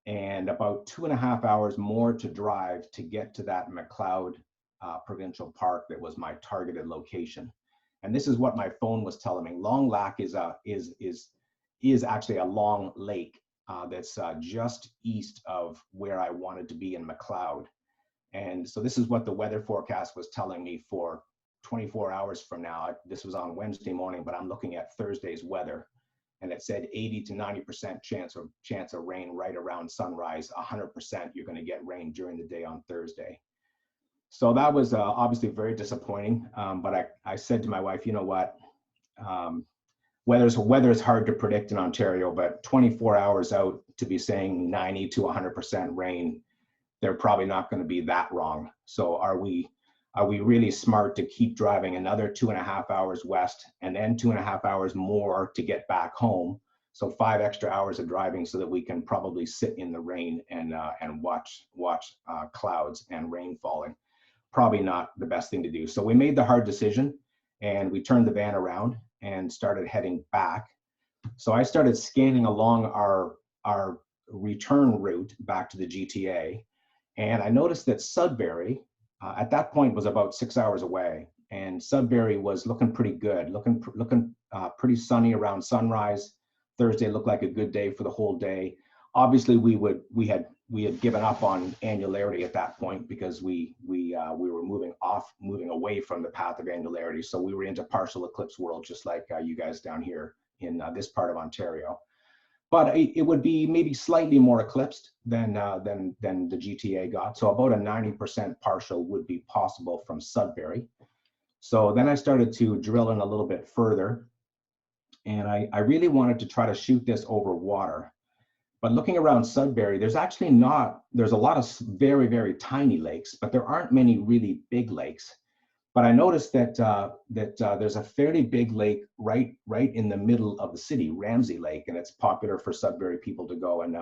Speaker 5: and about 2.5 hours more to drive to get to that McLeod Provincial Park that was my targeted location. And this is what my phone was telling me. Long Lac is actually a long lake that's just east of where I wanted to be in McLeod. And so this is what the weather forecast was telling me for 24 hours from now. This was on Wednesday morning, but I'm looking at Thursday's weather, and it said 80 to 90% chance of rain right around sunrise. 100% you're going to get rain during the day on Thursday. So that was obviously very disappointing. But I said to my wife, you know what? Weather is hard to predict in Ontario, but 24 hours out to be saying 90 to 100% rain, they're probably not going to be that wrong. So are we really smart to keep driving another 2.5 hours west and then 2.5 hours more to get back home? So 5 extra hours of driving so that we can probably sit in the rain and watch clouds and rain falling. Probably not the best thing to do. So we made the hard decision and we turned the van around and started heading back. So I started scanning along our return route back to the GTA. And I noticed that Sudbury, at that point, was about 6 hours away, and Sudbury was looking pretty good, looking pretty sunny around sunrise. Thursday looked like a good day for the whole day. Obviously, we had given up on annularity at that point because we were moving away from the path of annularity. So we were into partial eclipse world, just like you guys down here in this part of Ontario. but it would be maybe slightly more eclipsed than the GTA got. So about a 90% partial would be possible from Sudbury. So then I started to drill in a little bit further, and I really wanted to try to shoot this over water. But looking around Sudbury, there's a lot of very, very tiny lakes, but there aren't many really big lakes. But I noticed that there's a fairly big lake right in the middle of the city, Ramsey Lake, and it's popular for Sudbury people to go and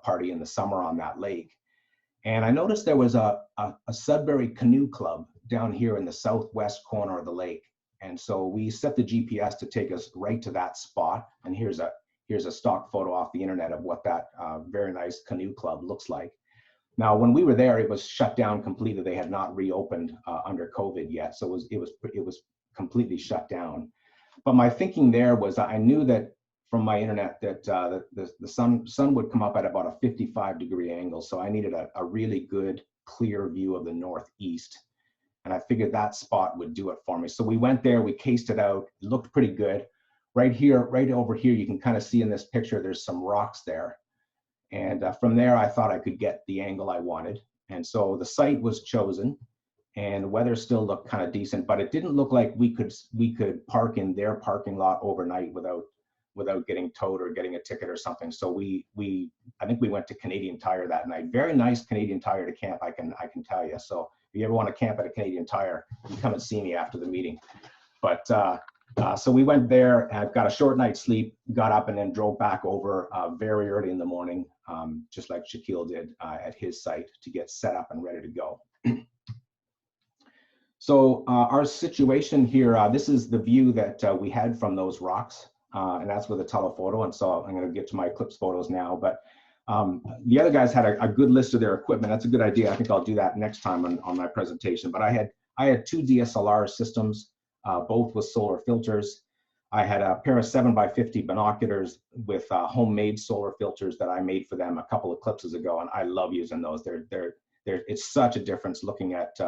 Speaker 5: party in the summer on that lake. And I noticed there was a Sudbury Canoe Club down here in the southwest corner of the lake. And so we set the GPS to take us right to that spot. And here's a stock photo off the internet of what that very nice canoe club looks like. Now, when we were there, it was shut down completely. They had not reopened under COVID yet, so it was completely shut down. But my thinking there was, I knew that from my internet that the sun would come up at about a 55-degree angle, so I needed a really good, clear view of the northeast, and I figured that spot would do it for me. So we went there, we cased it out, it looked pretty good. Right here, right over here, you can kind of see in this picture, there's some rocks there. And from there, I thought I could get the angle I wanted. And so the site was chosen, and the weather still looked kind of decent, but it didn't look like we could park in their parking lot overnight without getting towed or getting a ticket or something. So I think we went to Canadian Tire that night. Very nice Canadian Tire to camp, I can tell you. So if you ever want to camp at a Canadian Tire, you come and see me after the meeting. But so we went there, got a short night's sleep, got up and then drove back over very early in the morning, just like Shakeel did at his site, to get set up and ready to go. So our situation here, this is the view that we had from those rocks, and that's with a telephoto. And so I'm going to get to my Eclipse photos now, but the other guys had a good list of their equipment. That's a good idea. I think I'll do that next time on my presentation. But I had 2 DSLR systems, both with solar filters. I had a pair of 7x50 binoculars with homemade solar filters that I made for them a couple of eclipses ago, and I love using those. It's such a difference looking at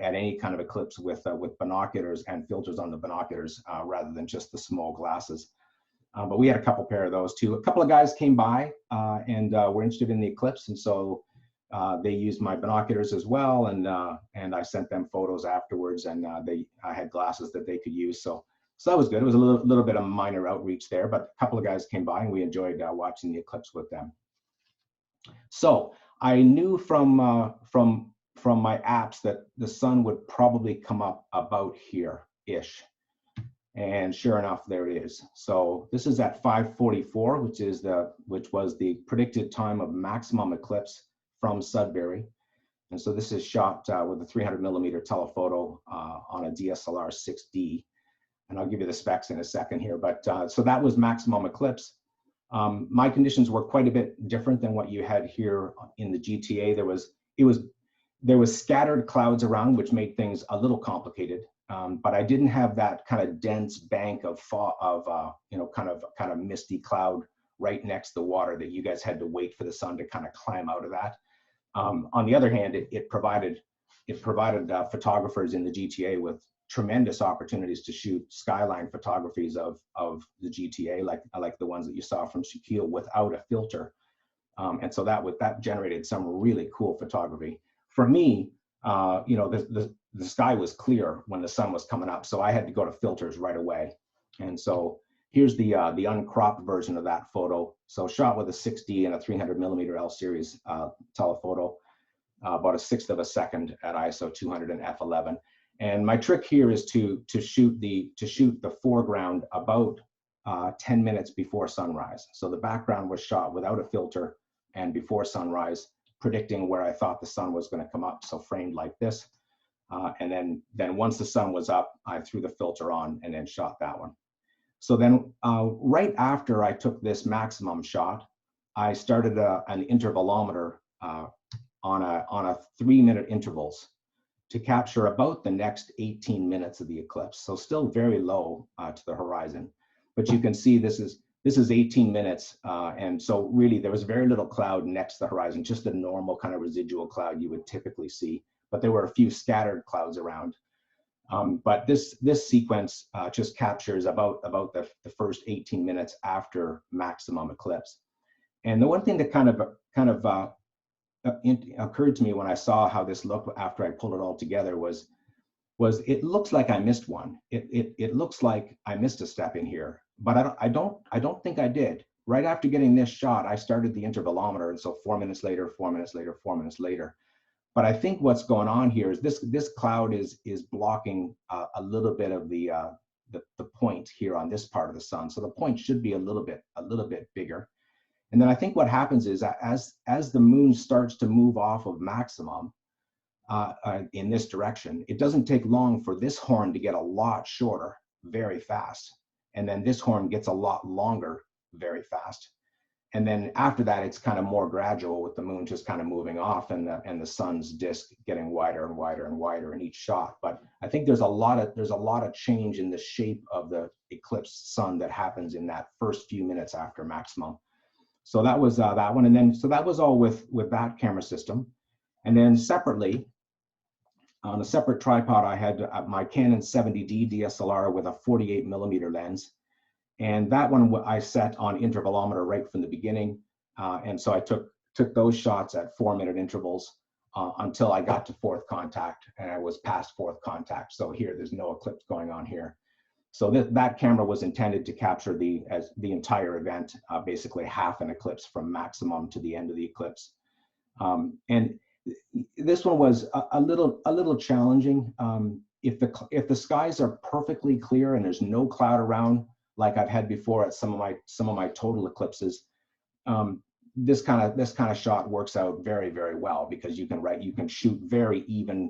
Speaker 5: any kind of eclipse with binoculars and filters on the binoculars rather than just the small glasses. But we had a couple pair of those too. A couple of guys came by and were interested in the eclipse, and so they used my binoculars as well, and I sent them photos afterwards, and I had glasses that they could use. So that was good. It was a little bit of minor outreach there, but a couple of guys came by and we enjoyed watching the eclipse with them. So I knew from my apps that the sun would probably come up about here-ish. And sure enough, there it is. So this is at 5:44, which was the predicted time of maximum eclipse from Sudbury. And so this is shot with a 300mm telephoto on a DSLR 6D. And I'll give you the specs in a second here. But so that was maximum eclipse. My conditions were quite a bit different than what you had here in the GTA. There was scattered clouds around, which made things a little complicated. But I didn't have that kind of dense bank of kind of misty cloud right next to the water that you guys had to wait for the sun to kind of climb out of that. On the other hand, it provided photographers in the GTA with tremendous opportunities to shoot skyline photographies of the GTA, like the ones that you saw from Shakeel without a filter. And so that generated some really cool photography. For me, the sky was clear when the sun was coming up, so I had to go to filters right away. And so here's the uncropped version of that photo. So shot with a 6D and a 300mm L series telephoto, about a 1/6 of a second at ISO 200 and f11. And my trick here is to shoot the foreground about 10 minutes before sunrise. So the background was shot without a filter and before sunrise, predicting where I thought the sun was going to come up. So framed like this. And then once the sun was up, I threw the filter on and then shot that one. So then right after I took this maximum shot, I started an intervalometer on a 3-minute intervals to capture about the next 18 minutes of the eclipse. So still very low to the horizon, but you can see this is 18 minutes. And so really there was very little cloud next to the horizon, just a normal kind of residual cloud you would typically see, but there were a few scattered clouds around. But this sequence just captures about the first 18 minutes after maximum eclipse. And the one thing that kind of occurred to me when I saw how this looked after I pulled it all together was it looks like I missed one. It looks like I missed a step in here, but I don't think I did. Right after getting this shot, I started the intervalometer, and so 4 minutes later, 4 minutes later, 4 minutes later. But I think what's going on here is this cloud is blocking a little bit of the point here on this part of the sun. So the point should be a little bit bigger. And then I think what happens is as the moon starts to move off of maximum in this direction, it doesn't take long for this horn to get a lot shorter very fast. And then this horn gets a lot longer very fast. And then after that, it's kind of more gradual with the moon just kind of moving off and the sun's disk getting wider and wider and wider in each shot. But I think there's a lot of change in the shape of the eclipse sun that happens in that first few minutes after maximum. So that was that one. And then, so that was all with that camera system. And then separately, on a separate tripod, I had my Canon 70D DSLR with a 48mm lens. And that one I set on intervalometer right from the beginning. And so I took those shots at 4-minute intervals until I got to fourth contact, and I was past fourth contact. So here, there's no eclipse going on here. So that camera was intended to capture the entire event, basically half an eclipse from maximum to the end of the eclipse. And this one was a little challenging. If the skies are perfectly clear and there's no cloud around, like I've had before at some of my total eclipses, this kind of shot works out very, very well, because you can shoot very even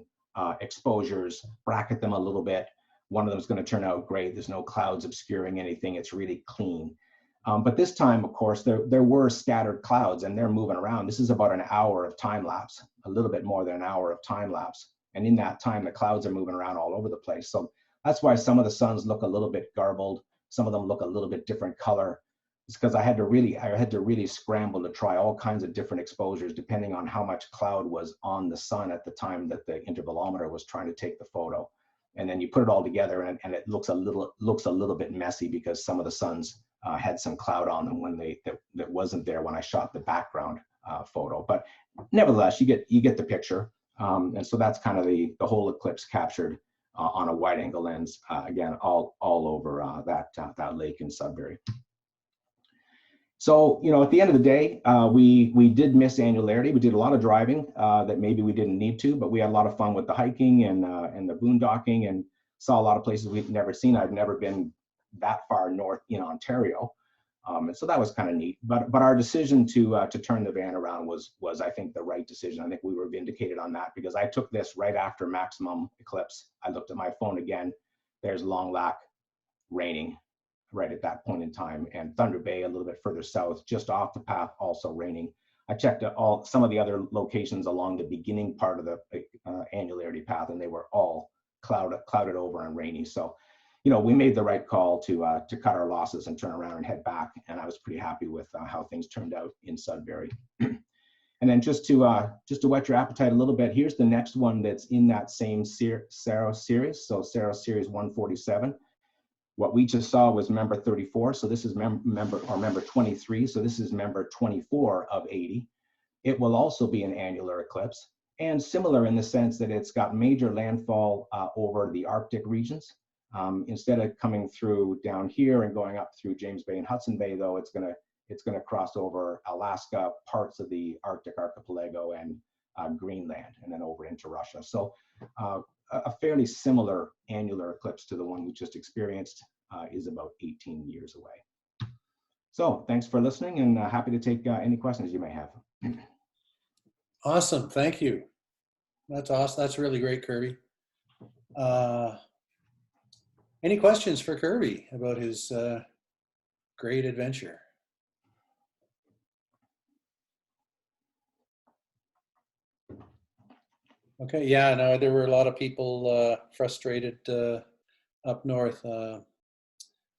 Speaker 5: exposures, bracket them a little bit. One of them is going to turn out great. There's no clouds obscuring anything. It's really clean. But this time, of course, there were scattered clouds, and they're moving around. This is about an hour of time lapse, a little bit more than an hour of time lapse. And in that time, the clouds are moving around all over the place. So that's why some of the suns look a little bit garbled. Some of them look a little bit different color. It's because I had to really scramble to try all kinds of different exposures depending on how much cloud was on the sun at the time that the intervalometer was trying to take the photo. And then you put it all together, and it looks a little bit messy because some of the suns had some cloud on them when that wasn't there when I shot the background photo. But nevertheless, you get the picture. And so that's kind of the whole eclipse captured on a wide angle lens, again, all over that lake in Sudbury. So, at the end of the day, we did miss annularity. We did a lot of driving that maybe we didn't need to, but we had a lot of fun with the hiking and the boondocking, and saw a lot of places we'd never seen. I've never been that far north in Ontario. And so that was kind of neat. But our decision to turn the van around was I think the right decision. I think we were vindicated on that, because I took this right after maximum eclipse. I looked at my phone again. There's Long Lac raining right at that point in time, and Thunder Bay a little bit further south, just off the path, also raining. I checked some of the other locations along the beginning part of the annularity path, and they were all clouded over and rainy. So, we made the right call to cut our losses and turn around and head back. And I was pretty happy with how things turned out in Sudbury. And then just to whet your appetite a little bit, here's the next one that's in that same Saros series. So Saros series 147. What we just saw was member 34. So this is member 23. So this is member 24 of 80. It will also be an annular eclipse, and similar in the sense that it's got major landfall over the Arctic regions. Instead of coming through down here and going up through James Bay and Hudson Bay, though, it's gonna cross over Alaska, parts of the Arctic archipelago, and Greenland, and then over into Russia. So a fairly similar annular eclipse to the one we just experienced is about 18 years away. So thanks for listening, and happy to take any questions you may have.
Speaker 2: Awesome, thank you. That's awesome. That's really great, Kirby. Any questions for Kirby about his great adventure? Okay, yeah, no, there were a lot of people frustrated up north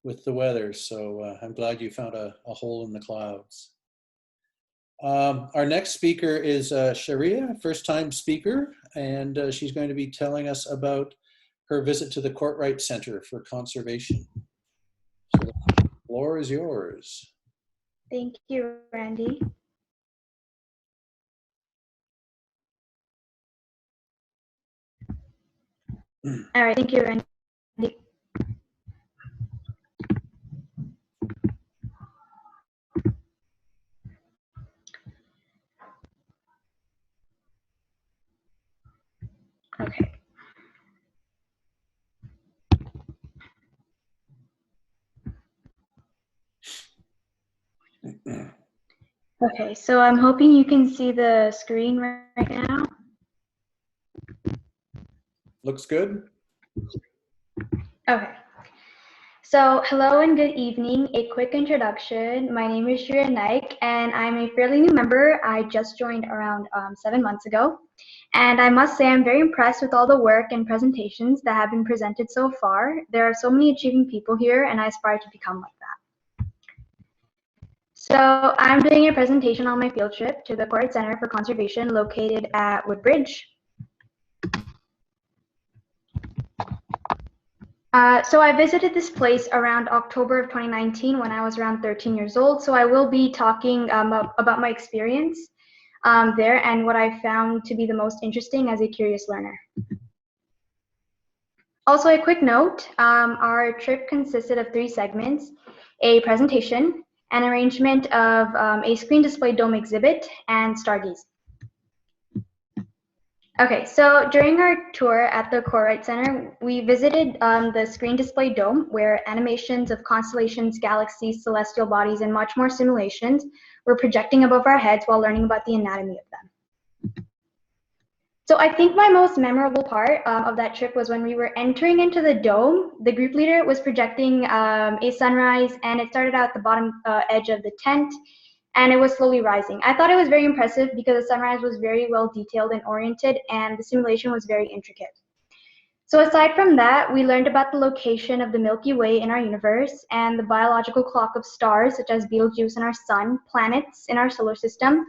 Speaker 2: with the weather, so I'm glad you found a hole in the clouds. Our next speaker is Shriya, first-time speaker, and she's going to be telling us about her visit to the Kortright Center for Conservation. So the floor is yours.
Speaker 6: Thank you, Randy. All right, thank you, Randy. Okay. Okay, so I'm hoping you can see the screen right now.
Speaker 2: Looks good.
Speaker 6: Okay. So hello and good evening. A quick introduction. My name is Shriya Naik, and I'm a fairly new member. I just joined around 7 months ago. And I must say I'm very impressed with all the work and presentations that have been presented so far. There are so many achieving people here, and I aspire to become like that. So I'm doing a presentation on my field trip to the Kortright Center for Conservation located at Woodbridge. So I visited this place around October of 2019 when I was around 13 years old. So I will be talking about my experience there and what I found to be the most interesting as a curious learner. Also, a quick note, our trip consisted of 3 segments: a presentation, an arrangement of a screen display dome exhibit, and stargaze. Okay, so during our tour at the Kortright Center, we visited the screen display dome where animations of constellations, galaxies, celestial bodies, and much more simulations were projecting above our heads while learning about the anatomy of them. So I think my most memorable part of that trip was when we were entering into the dome. The group leader was projecting a sunrise, and it started out at the bottom edge of the tent, and it was slowly rising. I thought it was very impressive because the sunrise was very well detailed and oriented, and the simulation was very intricate. So aside from that, we learned about the location of the Milky Way in our universe and the biological clock of stars such as Betelgeuse in our sun, planets in our solar system,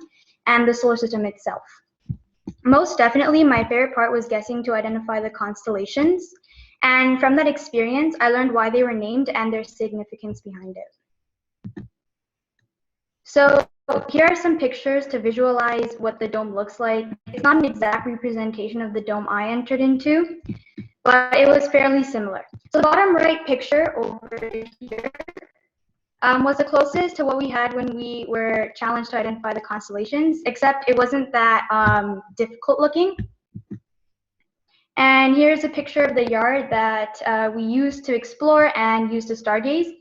Speaker 6: and the solar system itself. Most definitely, my favorite part was guessing to identify the constellations. And from that experience, I learned why they were named and their significance behind it. So here are some pictures to visualize what the dome looks like. It's not an exact representation of the dome I entered into, but it was fairly similar. So the bottom right picture over here was the closest to what we had when we were challenged to identify the constellations, except it wasn't that difficult looking. And here's a picture of the yard that we used to explore and used to stargaze.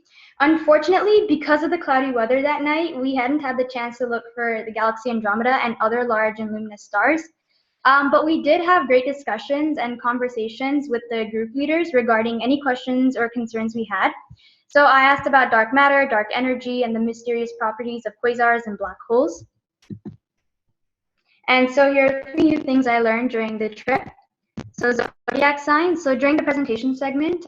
Speaker 6: Unfortunately, because of the cloudy weather that night, we hadn't had the chance to look for the galaxy Andromeda and other large and luminous stars. But we did have great discussions and conversations with the group leaders regarding any questions or concerns we had. So I asked about dark matter, dark energy, and the mysterious properties of quasars and black holes. And so here are 3 new things I learned during the trip. So zodiac signs. So during the presentation segment,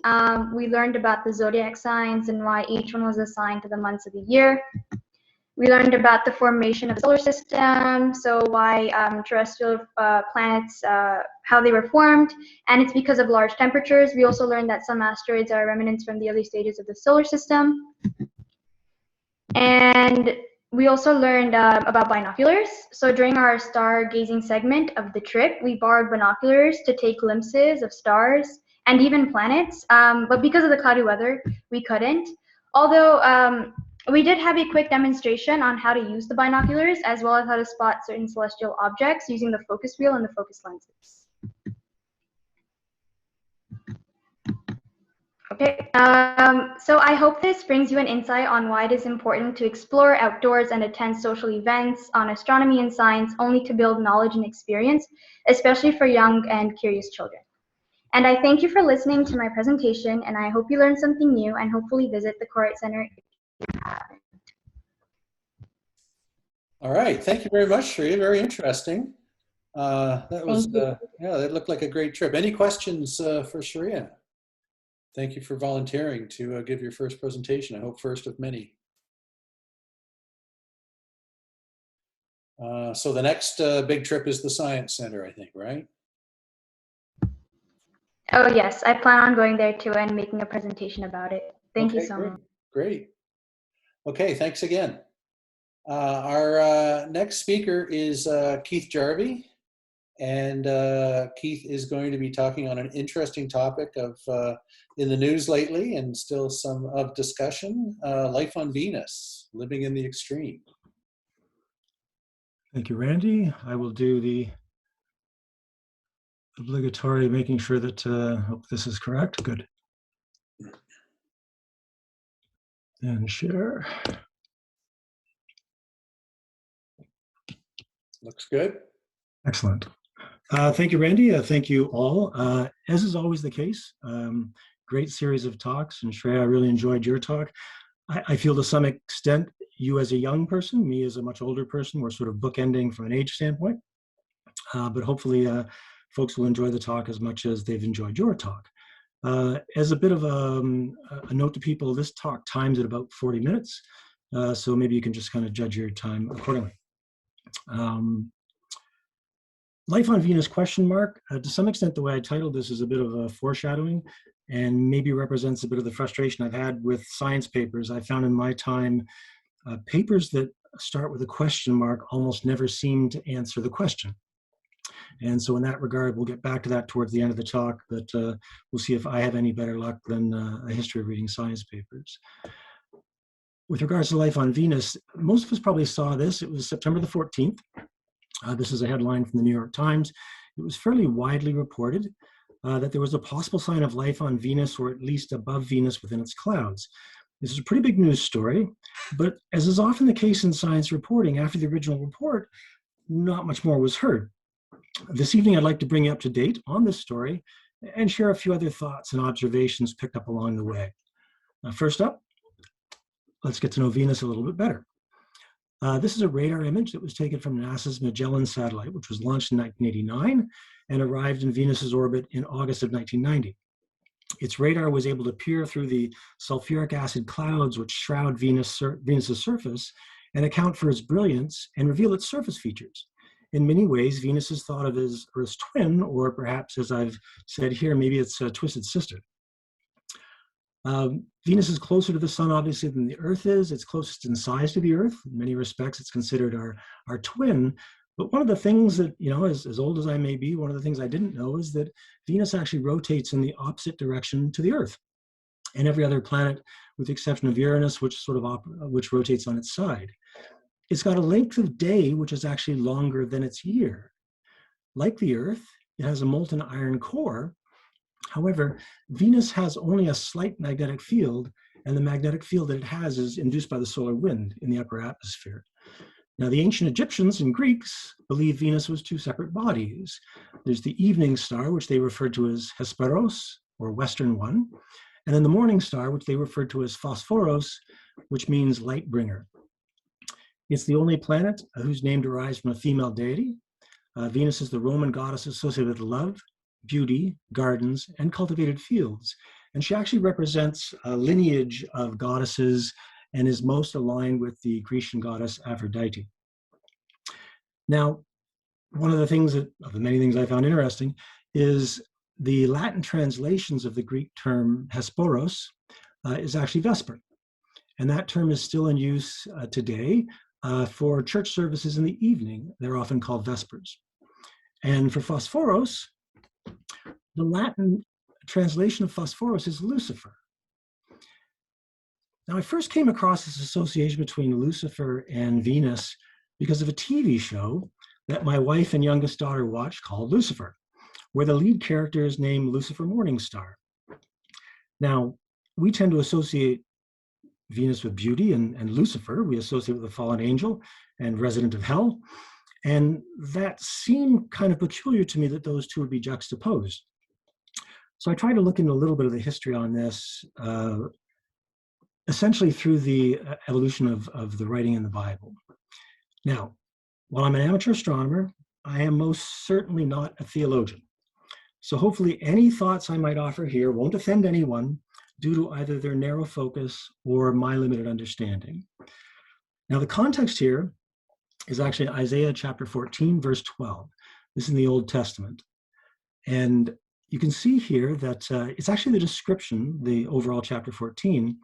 Speaker 6: we learned about the zodiac signs and why each one was assigned to the months of the year. We learned about the formation of the solar system, so why terrestrial planets, how they were formed, and it's because of large temperatures. We also learned that some asteroids are remnants from the early stages of the solar system. And we also learned about binoculars. So during our stargazing segment of the trip, we borrowed binoculars to take glimpses of stars and even planets, but because of the cloudy weather, we couldn't. Although we did have a quick demonstration on how to use the binoculars, as well as how to spot certain celestial objects using the focus wheel and the focus lenses. Okay, so I hope this brings you an insight on why it is important to explore outdoors and attend social events on astronomy and science only to build knowledge and experience, especially for young and curious children. And I thank you for listening to my presentation, and I hope you learned something new and hopefully visit the Kortright Center if you haven't.
Speaker 2: All right, thank you very much, Shriya. Very interesting. That was, yeah, that looked like a great trip. Any questions for Shriya? Thank you for volunteering to give your first presentation. I hope first of many. So the next big trip is the Science Center, I think, right?
Speaker 6: Oh, yes. I plan on going there too and making a presentation about it. Thank you
Speaker 2: Okay,
Speaker 6: so
Speaker 2: great.
Speaker 6: much.
Speaker 2: Great. Okay, thanks again. Our next speaker is Keith Jarvey, and Keith is going to be talking on an interesting topic of in the news lately and still some of discussion, life on Venus, living in the extreme.
Speaker 7: Thank you, Randy. I will do the obligatory making sure that hope this is correct. Good. And share.
Speaker 2: Looks good.
Speaker 7: Excellent. Thank you, Randy. Thank you all. As is always the case, great series of talks. And Shriya, I really enjoyed your talk. I feel to some extent, you as a young person, me as a much older person, we're sort of bookending from an age standpoint. But hopefully folks will enjoy the talk as much as they've enjoyed your talk. As a bit of a note to people, this talk times at about 40 minutes. So maybe you can just kind of judge your time accordingly. Life on Venus ? To some extent, the way I titled this is a bit of a foreshadowing and maybe represents a bit of the frustration I've had with science papers. I found in my time, papers that start with a question mark almost never seem to answer the question. And so in that regard, we'll get back to that towards the end of the talk, but we'll see if I have any better luck than a history of reading science papers. With regards to life on Venus, most of us probably saw this. It was September the 14th. This is a headline from the New York Times. It was fairly widely reported that there was a possible sign of life on Venus, or at least above Venus within its clouds. This is a pretty big news story, but as is often the case in science reporting, after the original report, not much more was heard. This evening, I'd like to bring you up to date on this story and share a few other thoughts and observations picked up along the way. First up, let's get to know Venus a little bit better. This is a radar image that was taken from NASA's Magellan satellite, which was launched in 1989 and arrived in Venus's orbit in August of 1990. Its radar was able to peer through the sulfuric acid clouds which shroud Venus's surface and account for its brilliance and reveal its surface features. In many ways, Venus is thought of as Earth's twin, or perhaps, as I've said here, maybe it's a twisted sister. Venus is closer to the sun, obviously, than the Earth is. It's closest in size to the Earth. In many respects, it's considered our twin. But one of the things that, you know, as old as I may be, one of the things I didn't know is that Venus actually rotates in the opposite direction to the Earth and every other planet, with the exception of Uranus, which which rotates on its side. It's got a length of day which is actually longer than its year. Like the Earth, it has a molten iron core. However, Venus has only a slight magnetic field, and the magnetic field that it has is induced by the solar wind in the upper atmosphere. Now, the ancient Egyptians and Greeks believed Venus was two separate bodies. There's the evening star, which they referred to as Hesperos, or Western One, and then the morning star, which they referred to as Phosphoros, which means light bringer. It's the only planet whose name derives from a female deity. Venus is the Roman goddess associated with love, beauty, gardens, and cultivated fields. And she actually represents a lineage of goddesses and is most aligned with the Grecian goddess Aphrodite. Now, one of the many things I found interesting is the Latin translations of the Greek term Hesperos is actually Vesper. And that term is still in use today for church services in the evening. They're often called Vespers. And for Phosphoros, the Latin translation of Phosphoros is Lucifer. Now, I first came across this association between Lucifer and Venus because of a TV show that my wife and youngest daughter watched called Lucifer, where the lead character is named Lucifer Morningstar. Now, we tend to associate Venus with beauty, and Lucifer we associate with the fallen angel and resident of hell. And that seemed kind of peculiar to me that those two would be juxtaposed. So I tried to look into a little bit of the history on this, essentially through the evolution of the writing in the Bible. Now, while I'm an amateur astronomer, I am most certainly not a theologian. So hopefully any thoughts I might offer here won't offend anyone due to either their narrow focus or my limited understanding. Now, the context here is actually Isaiah chapter 14, verse 12. This is in the Old Testament. And you can see here that it's actually the description, the overall chapter 14,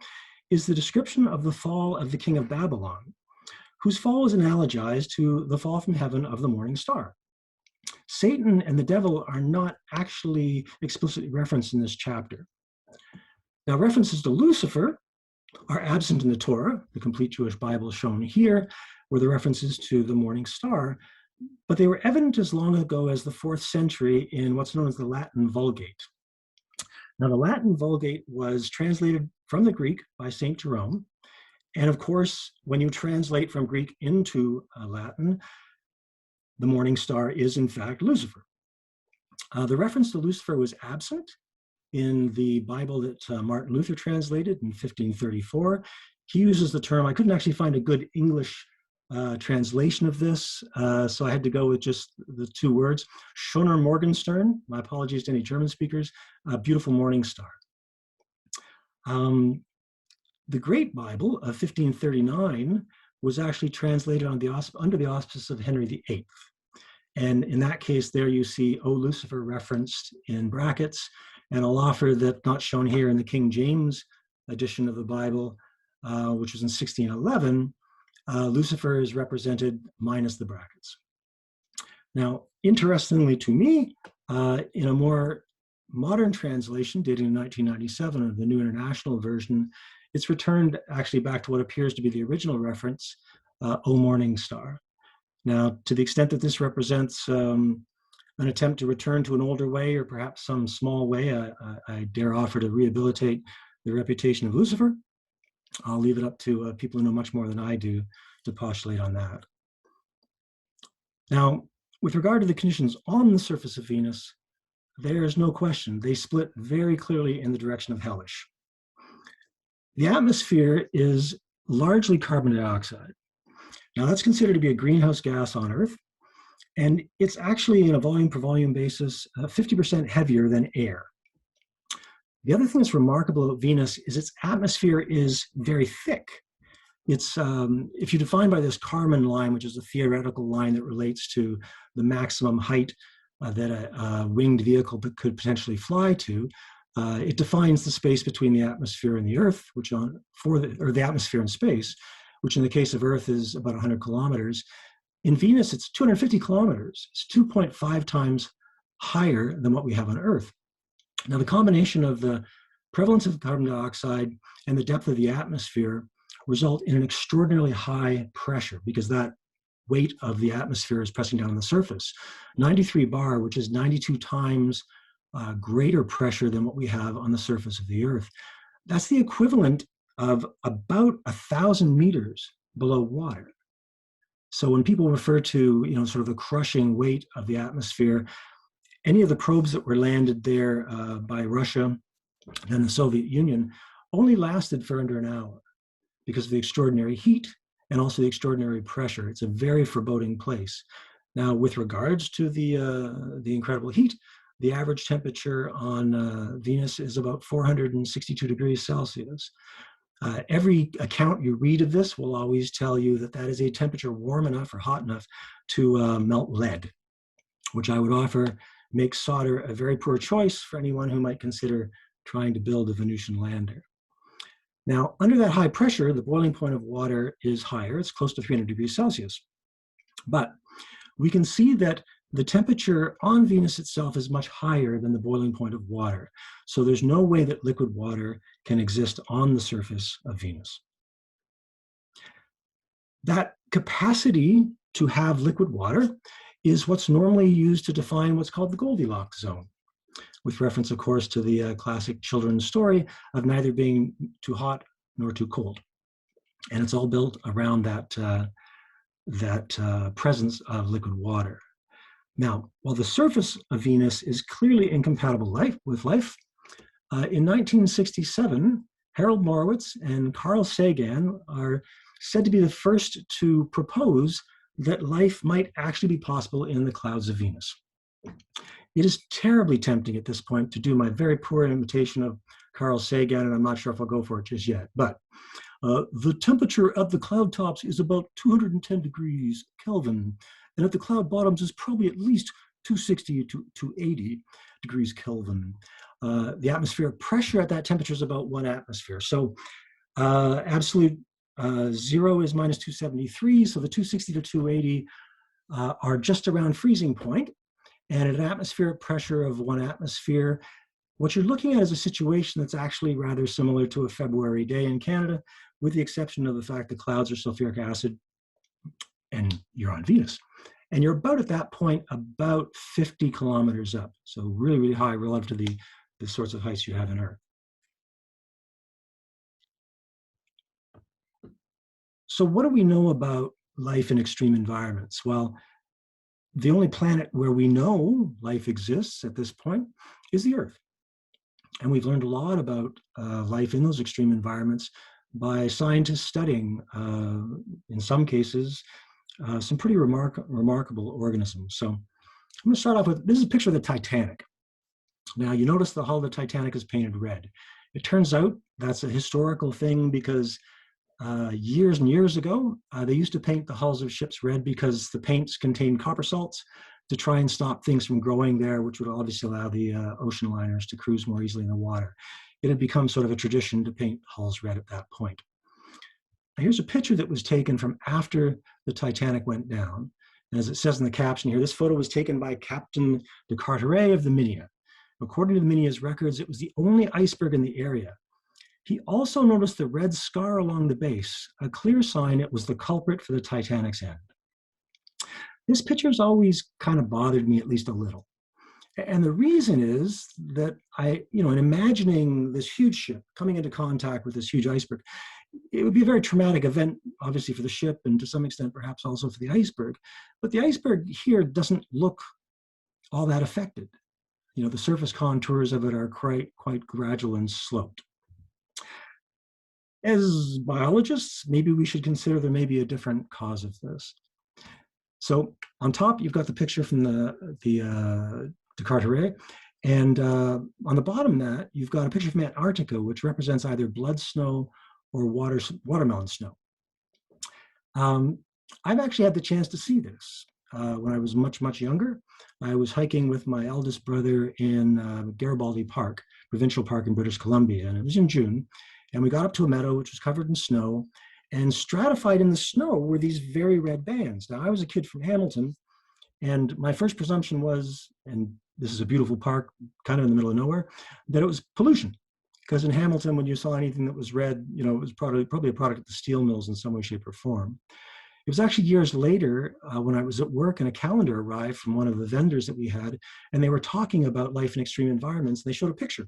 Speaker 7: is the description of the fall of the king of Babylon, whose fall is analogized to the fall from heaven of the morning star. Satan and the devil are not actually explicitly referenced in this chapter. Now, references to Lucifer are absent in the Torah, the complete Jewish Bible shown here, where the references to the morning star, but they were evident as long ago as the 4th century in what's known as the Latin Vulgate. Now, the Latin Vulgate was translated from the Greek by St. Jerome, and of course, when you translate from Greek into Latin, the morning star is in fact Lucifer. The reference to Lucifer was absent in the Bible that Martin Luther translated in 1534. He uses the term, I couldn't actually find a good English translation of this, so I had to go with just the 2 words, Schöner Morgenstern, my apologies to any German speakers, a beautiful morning star. The Great Bible of 1539 was actually translated under the auspices of Henry VIII. And in that case, there you see O Lucifer referenced in brackets, and I'll offer that not shown here in the King James edition of the Bible, which was in 1611, Lucifer is represented minus the brackets. Now, interestingly to me, in a more modern translation dating in 1997 of the New International Version, it's returned actually back to what appears to be the original reference, O Morning Star. Now, to the extent that this represents an attempt to return to an older way, or perhaps some small way, I dare offer to rehabilitate the reputation of Lucifer. I'll leave it up to people who know much more than I do to postulate on that. Now, with regard to the conditions on the surface of Venus, there is no question. They split very clearly in the direction of hellish. The atmosphere is largely carbon dioxide. Now, that's considered to be a greenhouse gas on Earth, and it's actually, in a volume per volume basis, 50% heavier than air. The other thing that's remarkable about Venus is its atmosphere is very thick. It's, if you define by this Kármán line, which is a theoretical line that relates to the maximum height that a winged vehicle could potentially fly to, it defines the space between the atmosphere and the Earth, which the atmosphere and space, which in the case of Earth is about 100 kilometers. In Venus, it's 250 kilometers. It's 2.5 times higher than what we have on Earth. Now, the combination of the prevalence of carbon dioxide and the depth of the atmosphere result in an extraordinarily high pressure, because that weight of the atmosphere is pressing down on the surface. 93 bar, which is 92 times greater pressure than what we have on the surface of the Earth. That's the equivalent of about 1,000 meters below water. So when people refer to, sort of the crushing weight of the atmosphere, any of the probes that were landed there by Russia and the Soviet Union only lasted for under an hour because of the extraordinary heat and also the extraordinary pressure. It's a very foreboding place. Now, with regards to the incredible heat, the average temperature on Venus is about 462 degrees Celsius. Every account you read of this will always tell you that that is a temperature warm enough or hot enough to melt lead, which I would offer makes solder a very poor choice for anyone who might consider trying to build a Venusian lander. Now, under that high pressure, the boiling point of water is higher. It's close to 300 degrees Celsius. But we can see that the temperature on Venus itself is much higher than the boiling point of water. So there's no way that liquid water can exist on the surface of Venus. That capacity to have liquid water is what's normally used to define what's called the Goldilocks Zone, with reference, of course, to the classic children's story of neither being too hot nor too cold. And it's all built around that presence of liquid water. Now, while the surface of Venus is clearly incompatible with life, in 1967, Harold Morowitz and Carl Sagan are said to be the first to propose that life might actually be possible in the clouds of Venus. It is terribly tempting at this point to do my very poor imitation of Carl Sagan, and I'm not sure if I'll go for it just yet, but the temperature at the cloud tops is about 210 degrees Kelvin, and at the cloud bottoms is probably at least 260 to 280 degrees Kelvin. The atmospheric pressure at that temperature is about 1 atmosphere. So absolute zero is minus 273. So the 260 to 280 are just around freezing point. And at an atmospheric pressure of 1 atmosphere, what you're looking at is a situation that's actually rather similar to a February day in Canada, with the exception of the fact the clouds are sulfuric acid and you're on Venus. And you're about at that point about 50 kilometers up. So really, really high relative to the sorts of heights you have on Earth. So what do we know about life in extreme environments? Well, the only planet where we know life exists at this point is the Earth. And we've learned a lot about life in those extreme environments by scientists studying, in some cases, some pretty remarkable organisms. So I'm going to start off with, this is a picture of the Titanic. Now, you notice the hull of the Titanic is painted red. It turns out that's a historical thing because years and years ago, they used to paint the hulls of ships red because the paints contained copper salts to try and stop things from growing there, which would obviously allow the ocean liners to cruise more easily in the water. It had become sort of a tradition to paint hulls red at that point. Now, here's a picture that was taken from after the Titanic went down. And as it says in the caption here, this photo was taken by Captain de Kortright of the Minia. According to the Minia's records, it was the only iceberg in the area. He also noticed the red scar along the base, a clear sign it was the culprit for the Titanic's end. This picture has always kind of bothered me at least a little. And the reason is that in imagining this huge ship coming into contact with this huge iceberg, it would be a very traumatic event, obviously for the ship and to some extent perhaps also for the iceberg. But the iceberg here doesn't look all that affected. The surface contours of it are quite gradual and sloped. As biologists, maybe we should consider there may be a different cause of this. So on top, you've got the picture from the de Kortright, and on the bottom of that, you've got a picture from Antarctica, which represents either blood snow or watermelon snow. I've actually had the chance to see this. When I was much younger, I was hiking with my eldest brother in Garibaldi Park, provincial park in British Columbia, and it was in June. And we got up to a meadow which was covered in snow, and stratified in the snow were these very red bands. Now, I was a kid from Hamilton, and my first presumption was, and this is a beautiful park, kind of in the middle of nowhere, that it was pollution. Because in Hamilton, when you saw anything that was red, it was probably a product of the steel mills in some way, shape, or form. It was actually years later when I was at work and a calendar arrived from one of the vendors that we had, and they were talking about life in extreme environments. And they showed a picture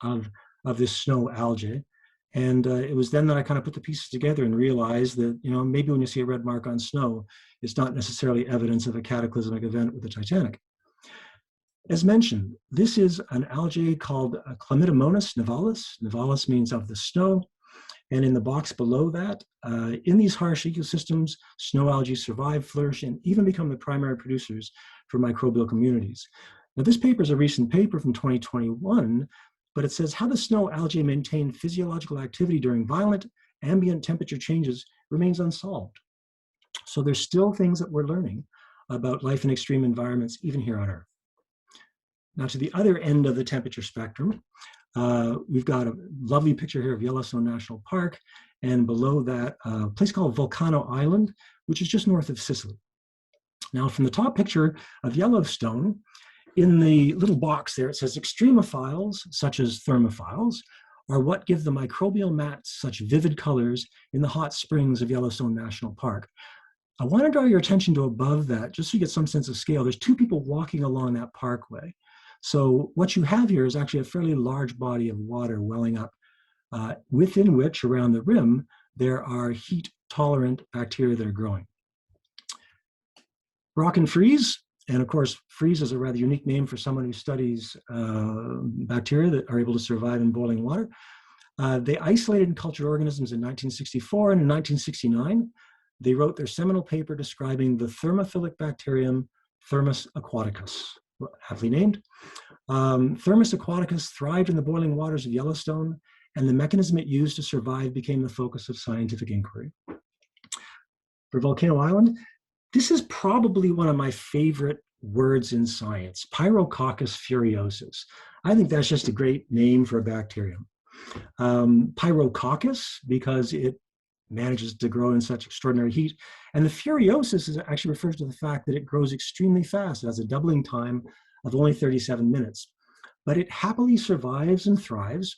Speaker 7: of this snow algae. And it was then that I kind of put the pieces together and realized that, maybe when you see a red mark on snow, it's not necessarily evidence of a cataclysmic event with the Titanic. As mentioned, this is an algae called Chlamydomonas nivalis. Nivalis means of the snow. And in the box below that, in these harsh ecosystems, snow algae survive, flourish, and even become the primary producers for microbial communities. Now, this paper is a recent paper from 2021, but it says how the snow algae maintain physiological activity during violent ambient temperature changes remains unsolved. So there's still things that we're learning about life in extreme environments, even here on Earth. Now, to the other end of the temperature spectrum, we've got a lovely picture here of Yellowstone National Park, and below that, a place called Volcano Island, which is just north of Sicily. Now, from the top picture of Yellowstone, in the little box there, it says extremophiles, such as thermophiles, are what give the microbial mats such vivid colors in the hot springs of Yellowstone National Park. I want to draw your attention to above that, just so you get some sense of scale. There's two people walking along that parkway. So what you have here is actually a fairly large body of water welling up, within which, around the rim, there are heat-tolerant bacteria that are growing. Rock and freeze, and of course, freeze is a rather unique name for someone who studies bacteria that are able to survive in boiling water. They isolated and cultured organisms in 1964, and in 1969, they wrote their seminal paper describing the thermophilic bacterium Thermos Aquaticus, aptly named. Thermos Aquaticus thrived in the boiling waters of Yellowstone, and the mechanism it used to survive became the focus of scientific inquiry. For Volcano Island, this is probably one of my favorite words in science. Pyrococcus furiosis. I think that's just a great name for a bacterium. Pyrococcus, because it manages to grow in such extraordinary heat. And the furiosis is actually refers to the fact that it grows extremely fast. It has a doubling time of only 37 minutes. But it happily survives and thrives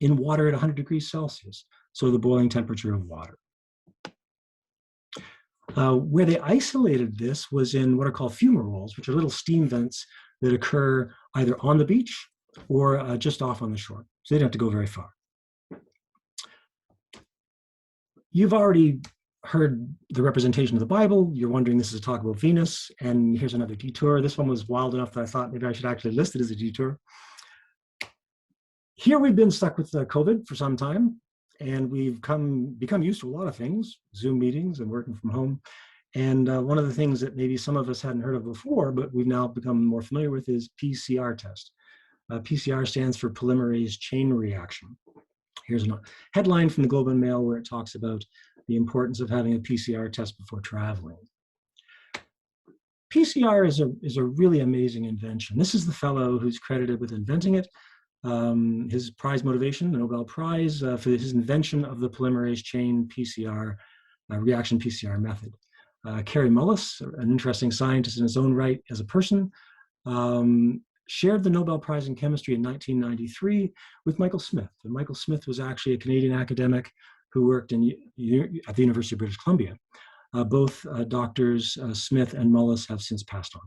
Speaker 7: in water at 100 degrees Celsius, so the boiling temperature of water. Where they isolated this was in what are called fumaroles, which are little steam vents that occur either on the beach or just off on the shore. So they don't have to go very far. You've already heard the representation of the Bible. You're wondering this is a talk about Venus, and here's another detour. This one was wild enough that I thought maybe I should actually list it as a detour. Here we've been stuck with COVID for some time, and we've become used to a lot of things, Zoom meetings and working from home. And one of the things that maybe some of us hadn't heard of before, but we've now become more familiar with is PCR test. PCR stands for polymerase chain reaction. Here's a headline from the Globe and Mail where it talks about the importance of having a PCR test before traveling. PCR is a really amazing invention. This is the fellow who's credited with inventing it. His prize motivation, the Nobel Prize, for his invention of the polymerase chain PCR, reaction PCR method. Kary Mullis, an interesting scientist in his own right as a person, shared the Nobel Prize in Chemistry in 1993 with Michael Smith. And Michael Smith was actually a Canadian academic who worked at the University of British Columbia. Both doctors Smith and Mullis have since passed on.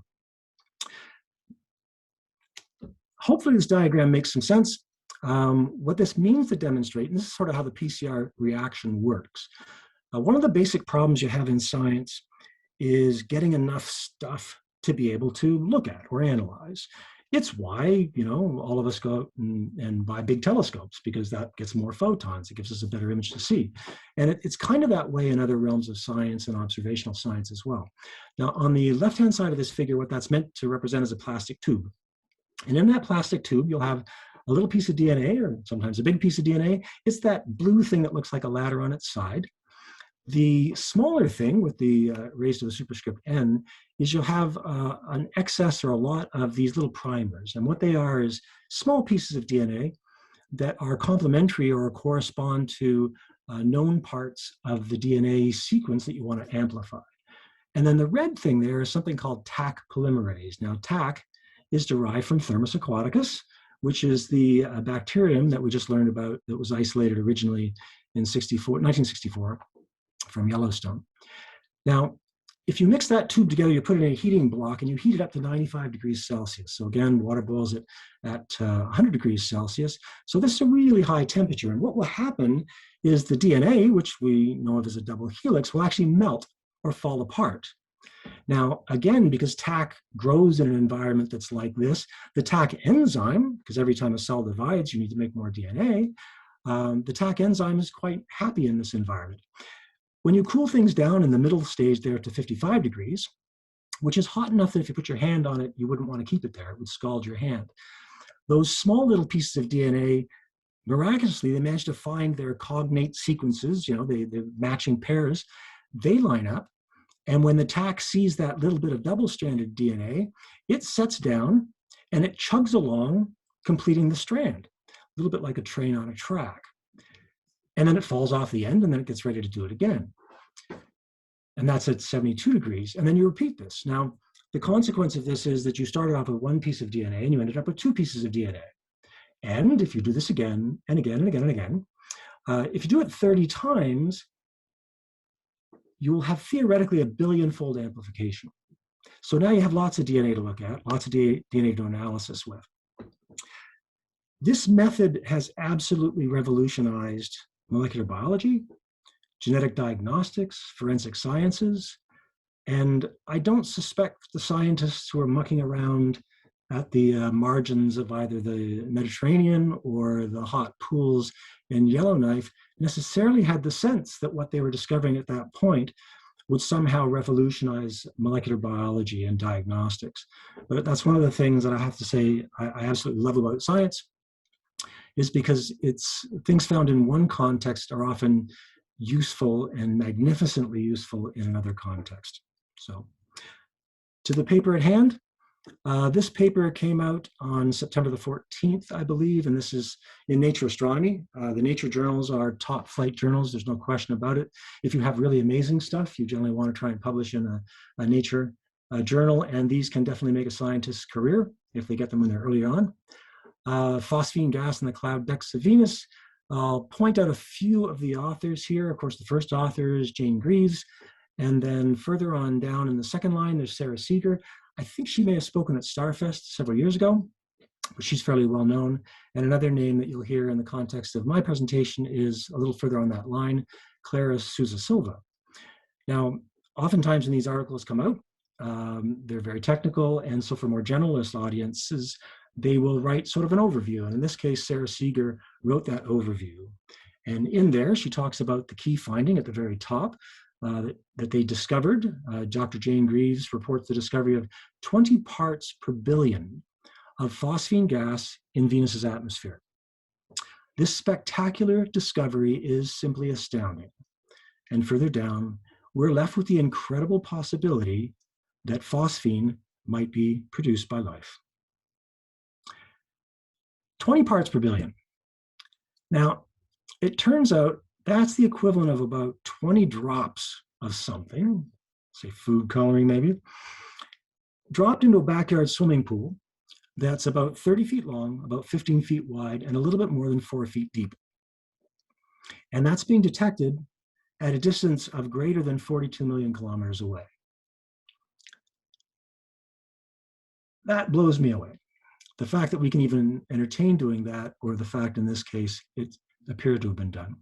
Speaker 7: Hopefully this diagram makes some sense. What this means to demonstrate, and this is sort of how the PCR reaction works. One of the basic problems you have in science is getting enough stuff to be able to look at or analyze. It's why, all of us go out and buy big telescopes, because that gets more photons. It gives us a better image to see. And it's kind of that way in other realms of science and observational science as well. Now, on the left-hand side of this figure, what that's meant to represent is a plastic tube. And in that plastic tube, you'll have a little piece of DNA, or sometimes a big piece of DNA. It's that blue thing that looks like a ladder on its side. The smaller thing with the raised to the superscript n is you'll have an excess or a lot of these little primers. And what they are is small pieces of DNA that are complementary or correspond to known parts of the DNA sequence that you want to amplify. And then the red thing there is something called Tac Polymerase. Now, Tac is derived from Thermos Aquaticus, which is the bacterium that we just learned about that was isolated originally in 1964 from Yellowstone. Now, if you mix that tube together, you put it in a heating block and you heat it up to 95 degrees Celsius. So again, water boils it at 100 degrees Celsius. So this is a really high temperature. And what will happen is the DNA, which we know of as a double helix, will actually melt or fall apart. Now, again, because Tac grows in an environment that's like this, the Tac enzyme, because every time a cell divides, you need to make more DNA, the Tac enzyme is quite happy in this environment. When you cool things down in the middle stage there to 55 degrees, which is hot enough that if you put your hand on it, you wouldn't want to keep it there. It would scald your hand. Those small little pieces of DNA, miraculously, they manage to find their cognate sequences, the matching pairs. They line up. And when the Tac sees that little bit of double-stranded DNA, it sets down and it chugs along, completing the strand, a little bit like a train on a track. And then it falls off the end, and then it gets ready to do it again. And that's at 72 degrees. And then you repeat this. Now, the consequence of this is that you started off with one piece of DNA, and you ended up with two pieces of DNA. And if you do this again, and again, and again, and again, if you do it 30 times, you will have theoretically a billion-fold amplification. So now you have lots of DNA to look at, lots of DNA to do analysis with. This method has absolutely revolutionized molecular biology, genetic diagnostics, forensic sciences, and I don't suspect the scientists who are mucking around at the margins of either the Mediterranean or the hot pools in Yellowknife necessarily had the sense that what they were discovering at that point would somehow revolutionize molecular biology and diagnostics. But that's one of the things that I have to say I absolutely love about science, is because it's things found in one context are often useful and magnificently useful in another context. So To the paper at hand, this paper came out on September the 14th, I believe, and this is in Nature Astronomy. The Nature journals are top flight journals, there's no question about it. If you have really amazing stuff, you generally want to try and publish in a Nature journal, and these can definitely make a scientist's career if they get them when they're early on. Phosphine gas in the cloud decks of Venus. I'll point out a few of the authors here. Of course, the first author is Jane Greaves, and then further on down in the second line, there's Sarah Seeger. I think she may have spoken at Starfest several years ago, but she's fairly well known. And another name that you'll hear in the context of my presentation is a little further on that line, Clara Souza Silva. Now, oftentimes when these articles come out, they're very technical, and so for more generalist audiences, they will write sort of an overview. And in this case, Sarah Seeger wrote that overview. And in there, she talks about the key finding at the very top, that they discovered. Dr. Jane Greaves reports the discovery of 20 parts per billion of phosphine gas in Venus's atmosphere. This spectacular discovery is simply astounding. And further down, we're left with the incredible possibility that phosphine might be produced by life. 20 parts per billion. Now, it turns out that's the equivalent of about 20 drops of something, say food coloring maybe, dropped into a backyard swimming pool that's about 30 feet long, about 15 feet wide, and a little bit more than 4 feet deep. And that's being detected at a distance of greater than 42 million kilometers away. That blows me away. The fact that we can even entertain doing that, or the fact in this case, it appeared to have been done.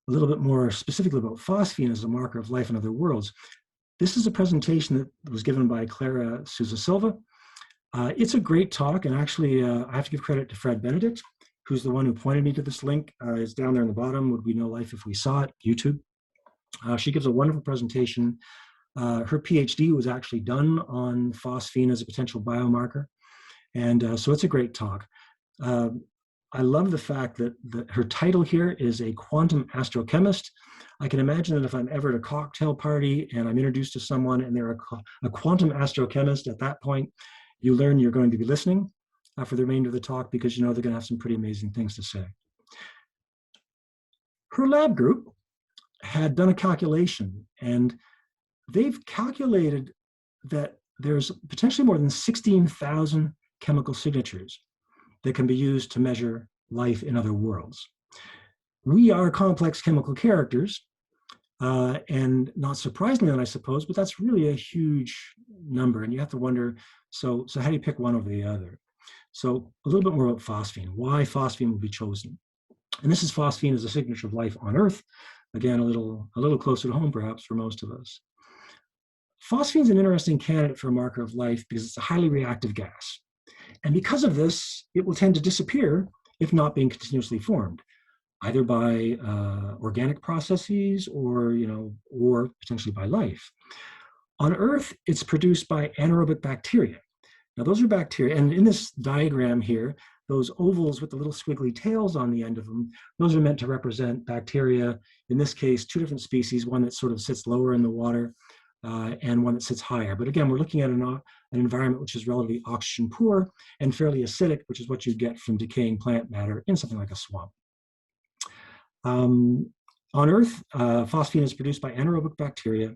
Speaker 7: A little bit more specifically about phosphine as a marker of life in other worlds. This is a presentation that was given by Clara Souza Silva. It's a great talk, and actually I have to give credit to Fred Benedict, who's the one who pointed me to this link. It's down there in the bottom, Would We Know Life If We Saw It, YouTube. She gives a wonderful presentation. Her PhD was actually done on phosphine as a potential biomarker, and so it's a great talk. I love the fact that her title here is a quantum astrochemist. I can imagine that if I'm ever at a cocktail party and I'm introduced to someone and they're a quantum astrochemist, at that point, you learn you're going to be listening for the remainder of the talk, because you know they're going to have some pretty amazing things to say. Her lab group had done a calculation, and they've calculated that there's potentially more than 16,000 chemical signatures that can be used to measure life in other worlds. We are complex chemical characters, and not surprisingly, I suppose, but that's really a huge number, and you have to wonder, so how do you pick one over the other? So a little bit more about phosphine, why phosphine will be chosen. And this is phosphine as a signature of life on Earth. Again, a little closer to home, perhaps, for most of us. Phosphine is an interesting candidate for a marker of life because it's a highly reactive gas. And because of this, it will tend to disappear if not being continuously formed, either by organic processes or potentially by life. On Earth, it's produced by anaerobic bacteria. Now, those are bacteria, and in this diagram here, those ovals with the little squiggly tails on the end of them, those are meant to represent bacteria, in this case, two different species, one that sort of sits lower in the water and one that sits higher. But again, we're looking at an environment which is relatively oxygen poor and fairly acidic, which is what you get from decaying plant matter in something like a swamp. On Earth, phosphine is produced by anaerobic bacteria.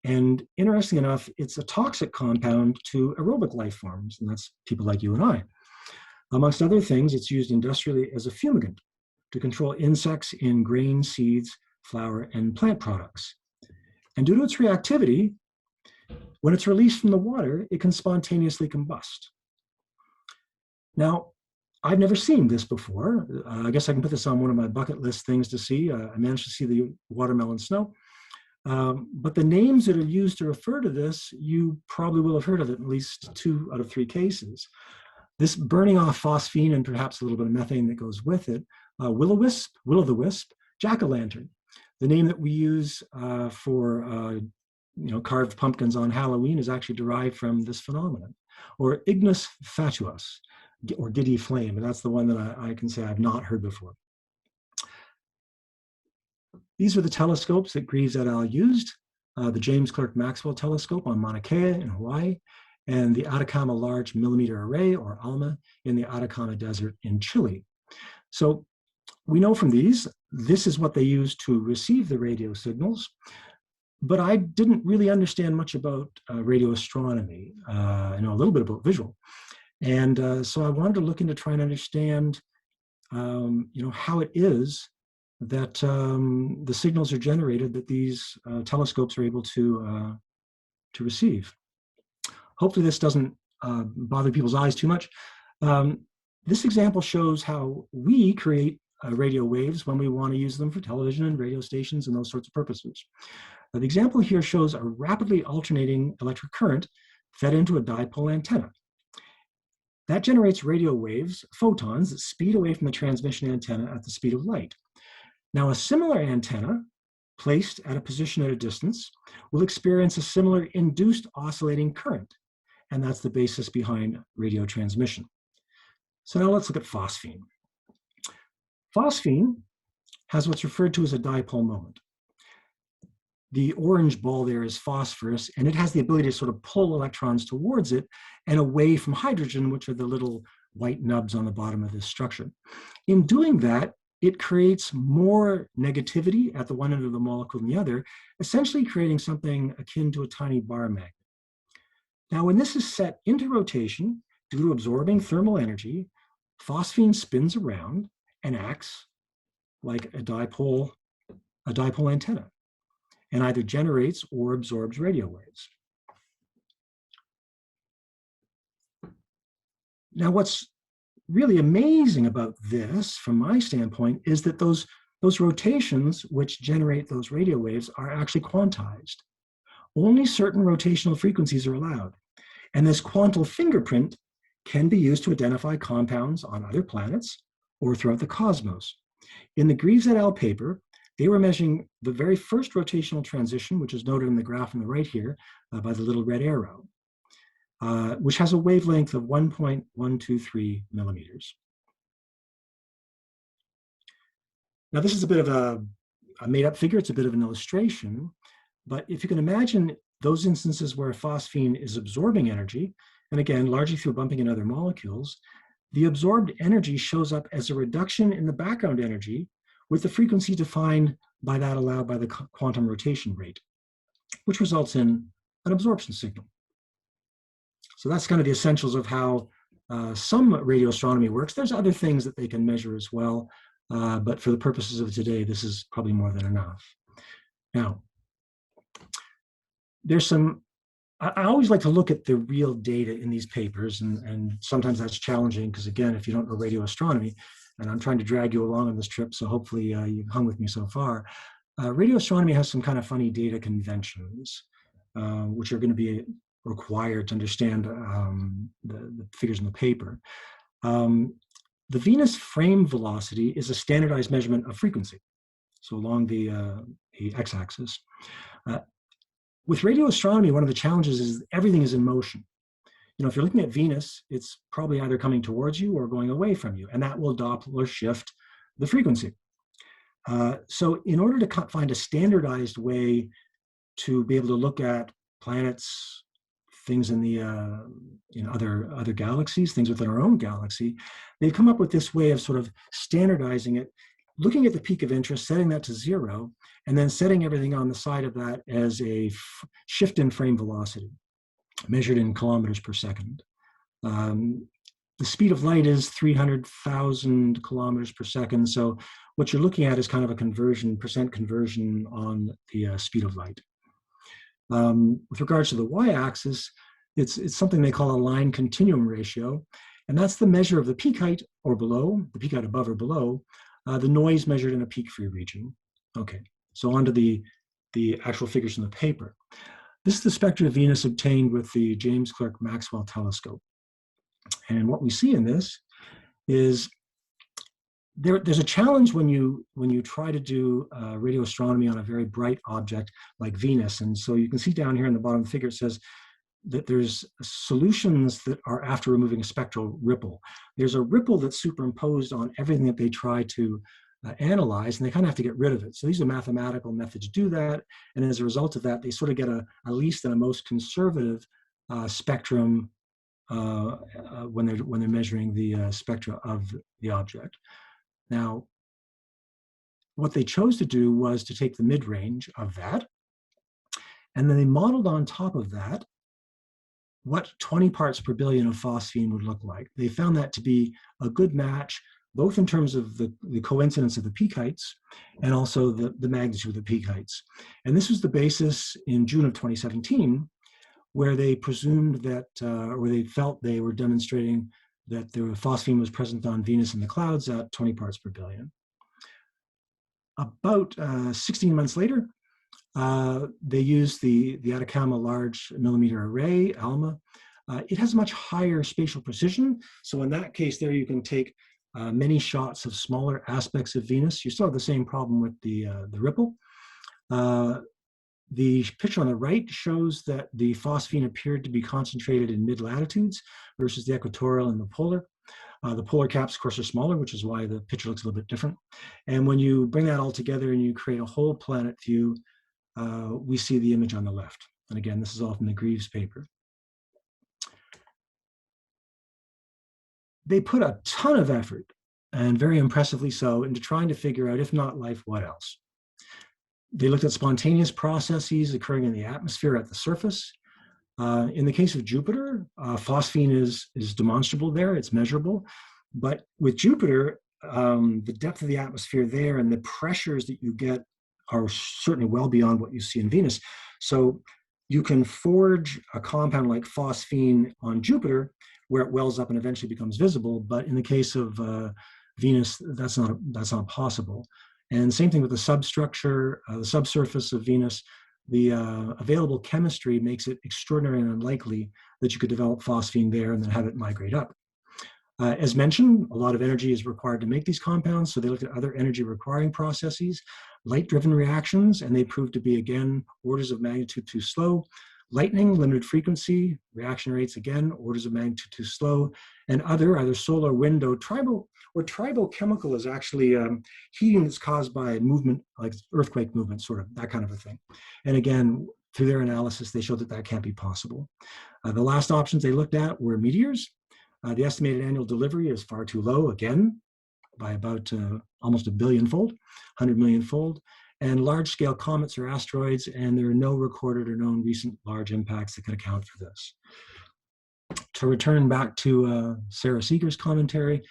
Speaker 7: And interesting enough, it's a toxic compound to aerobic life forms, and that's people like you and I. Amongst other things, it's used industrially as a fumigant to control insects in grain, seeds, flour, and plant products. And due to its reactivity, when it's released from the water, it can spontaneously combust. Now, I've never seen this before. I guess I can put this on one of my bucket list things to see. I managed to see the watermelon snow. But the names that are used to refer to this, you probably will have heard of it in at least 2 out of 3 cases. This burning off phosphine and perhaps a little bit of methane that goes with it, will-o'-the-wisp, jack-o'-lantern. The name that we use for carved pumpkins on Halloween is actually derived from this phenomenon. Or ignis fatuus, or giddy flame, and that's the one that I can say I've not heard before. These are the telescopes that Greaves et al. Used. the James Clerk Maxwell Telescope on Mauna Kea in Hawaii, and the Atacama Large Millimeter Array, or ALMA, in the Atacama Desert in Chile. So we know from these, this is what they use to receive the radio signals, but I didn't really understand much about radio astronomy. I know a little bit about visual. And so I wanted to look into trying to understand how it is that the signals are generated that these telescopes are able to receive. Hopefully this doesn't bother people's eyes too much. This example shows how we create radio waves when we want to use them for television and radio stations and those sorts of purposes. The example here shows a rapidly alternating electric current fed into a dipole antenna. That generates radio waves, photons, that speed away from the transmission antenna at the speed of light. Now, a similar antenna, placed at a position at a distance, will experience a similar induced oscillating current, and that's the basis behind radio transmission. So now let's look at phosphine. Phosphine has what's referred to as a dipole moment. The orange ball there is phosphorus, and it has the ability to sort of pull electrons towards it and away from hydrogen, which are the little white nubs on the bottom of this structure. In doing that, it creates more negativity at the one end of the molecule than the other, essentially creating something akin to a tiny bar magnet. Now, when this is set into rotation, due to absorbing thermal energy, phosphine spins around and acts like a dipole antenna, and either generates or absorbs radio waves. Now, what's really amazing about this, from my standpoint, is that those rotations which generate those radio waves are actually quantized. Only certain rotational frequencies are allowed. And this quantal fingerprint can be used to identify compounds on other planets or throughout the cosmos. In the Greaves et al. Paper, they were measuring the very first rotational transition, which is noted in the graph on the right here by the little red arrow, which has a wavelength of 1.123 millimeters. Now, this is a bit of a made-up figure. It's a bit of an illustration. But if you can imagine those instances where phosphine is absorbing energy, and again, largely through bumping into other molecules, the absorbed energy shows up as a reduction in the background energy with the frequency defined by that allowed by the quantum rotation rate, which results in an absorption signal. So that's kind of the essentials of how some radio astronomy works. There's other things that they can measure as well, but for the purposes of today, this is probably more than enough. Now, there's some, I always like to look at the real data in these papers, and sometimes that's challenging because, again, if you don't know radio astronomy, and I'm trying to drag you along on this trip, so hopefully you've hung with me so far. Radio astronomy has some kind of funny data conventions, which are going to be required to understand the figures in the paper. The Venus frame velocity is a standardized measurement of frequency, so along the x-axis. With radio astronomy, one of the challenges is everything is in motion. You know, if you're looking at Venus, it's probably either coming towards you or going away from you, and that will Doppler shift the frequency. So in order to find a standardized way to be able to look at planets, things in the in other galaxies, things within our own galaxy, they've come up with this way of sort of standardizing it, looking at the peak of interest, setting that to 0, and then setting everything on the side of that as a shift in frame velocity, measured in kilometers per second. The speed of light is 300,000 kilometers per second. So what you're looking at is kind of a conversion, percent conversion on the speed of light. With regards to the y-axis, it's something they call a line continuum ratio. And that's the measure of the peak height or below, the peak height above or below, the noise measured in a peak-free region. Okay, so on to the actual figures in the paper. This is the spectra of Venus obtained with the James Clerk Maxwell telescope. And what we see in this is there's a challenge when you try to do radio astronomy on a very bright object like Venus. And so you can see down here in the bottom of the figure, it says that there's solutions that are after removing a spectral ripple. There's a ripple that's superimposed on everything that they try to analyzed, and they kind of have to get rid of it. So these are mathematical methods to do that. And as a result of that, they sort of get a least and a most conservative spectrum when they're measuring the spectra of the object. Now, what they chose to do was to take the mid-range of that, and then they modeled on top of that what 20 parts per billion of phosphine would look like. They found that to be a good match, both in terms of the coincidence of the peak heights and also the magnitude of the peak heights. And this was the basis in June of 2017, where they presumed that, or they felt they were demonstrating that the phosphine was present on Venus in the clouds at 20 parts per billion. About 16 months later, they used the Atacama Large Millimeter Array, Alma. It has much higher spatial precision. So in that case there, you can take many shots of smaller aspects of Venus. You still have the same problem with the ripple. The picture on the right shows that the phosphine appeared to be concentrated in mid-latitudes versus the equatorial and the polar. The polar caps, of course, are smaller, which is why the picture looks a little bit different. And when you bring that all together and you create a whole planet view, we see the image on the left. And again, this is all from the Greaves paper. They put a ton of effort, and very impressively so, into trying to figure out, if not life, what else. They looked at spontaneous processes occurring in the atmosphere at the surface. In the case of Jupiter, phosphine is demonstrable there, it's measurable. But with Jupiter, the depth of the atmosphere there and the pressures that you get are certainly well beyond what you see in Venus. So you can forge a compound like phosphine on Jupiter where it wells up and eventually becomes visible. But in the case of Venus, that's not possible. And same thing with the substructure, the subsurface of Venus. The available chemistry makes it extraordinarily unlikely that you could develop phosphine there and then have it migrate up. As mentioned, a lot of energy is required to make these compounds, so they looked at other energy requiring processes, light-driven reactions, and they proved to be, again, orders of magnitude too slow. Lightning, limited frequency, reaction rates, again, orders of magnitude too slow, and either solar, wind, or tribochemical is actually heating that's caused by movement, like earthquake movement, sort of, that kind of a thing. And again, through their analysis, they showed that that can't be possible. The last options they looked at were meteors. The estimated annual delivery is far too low, again, by about almost 1 billion-fold, 100 million-fold, and large-scale comets or asteroids, and there are no recorded or known recent large impacts that can account for this. To return back to Sarah Seeger's commentary,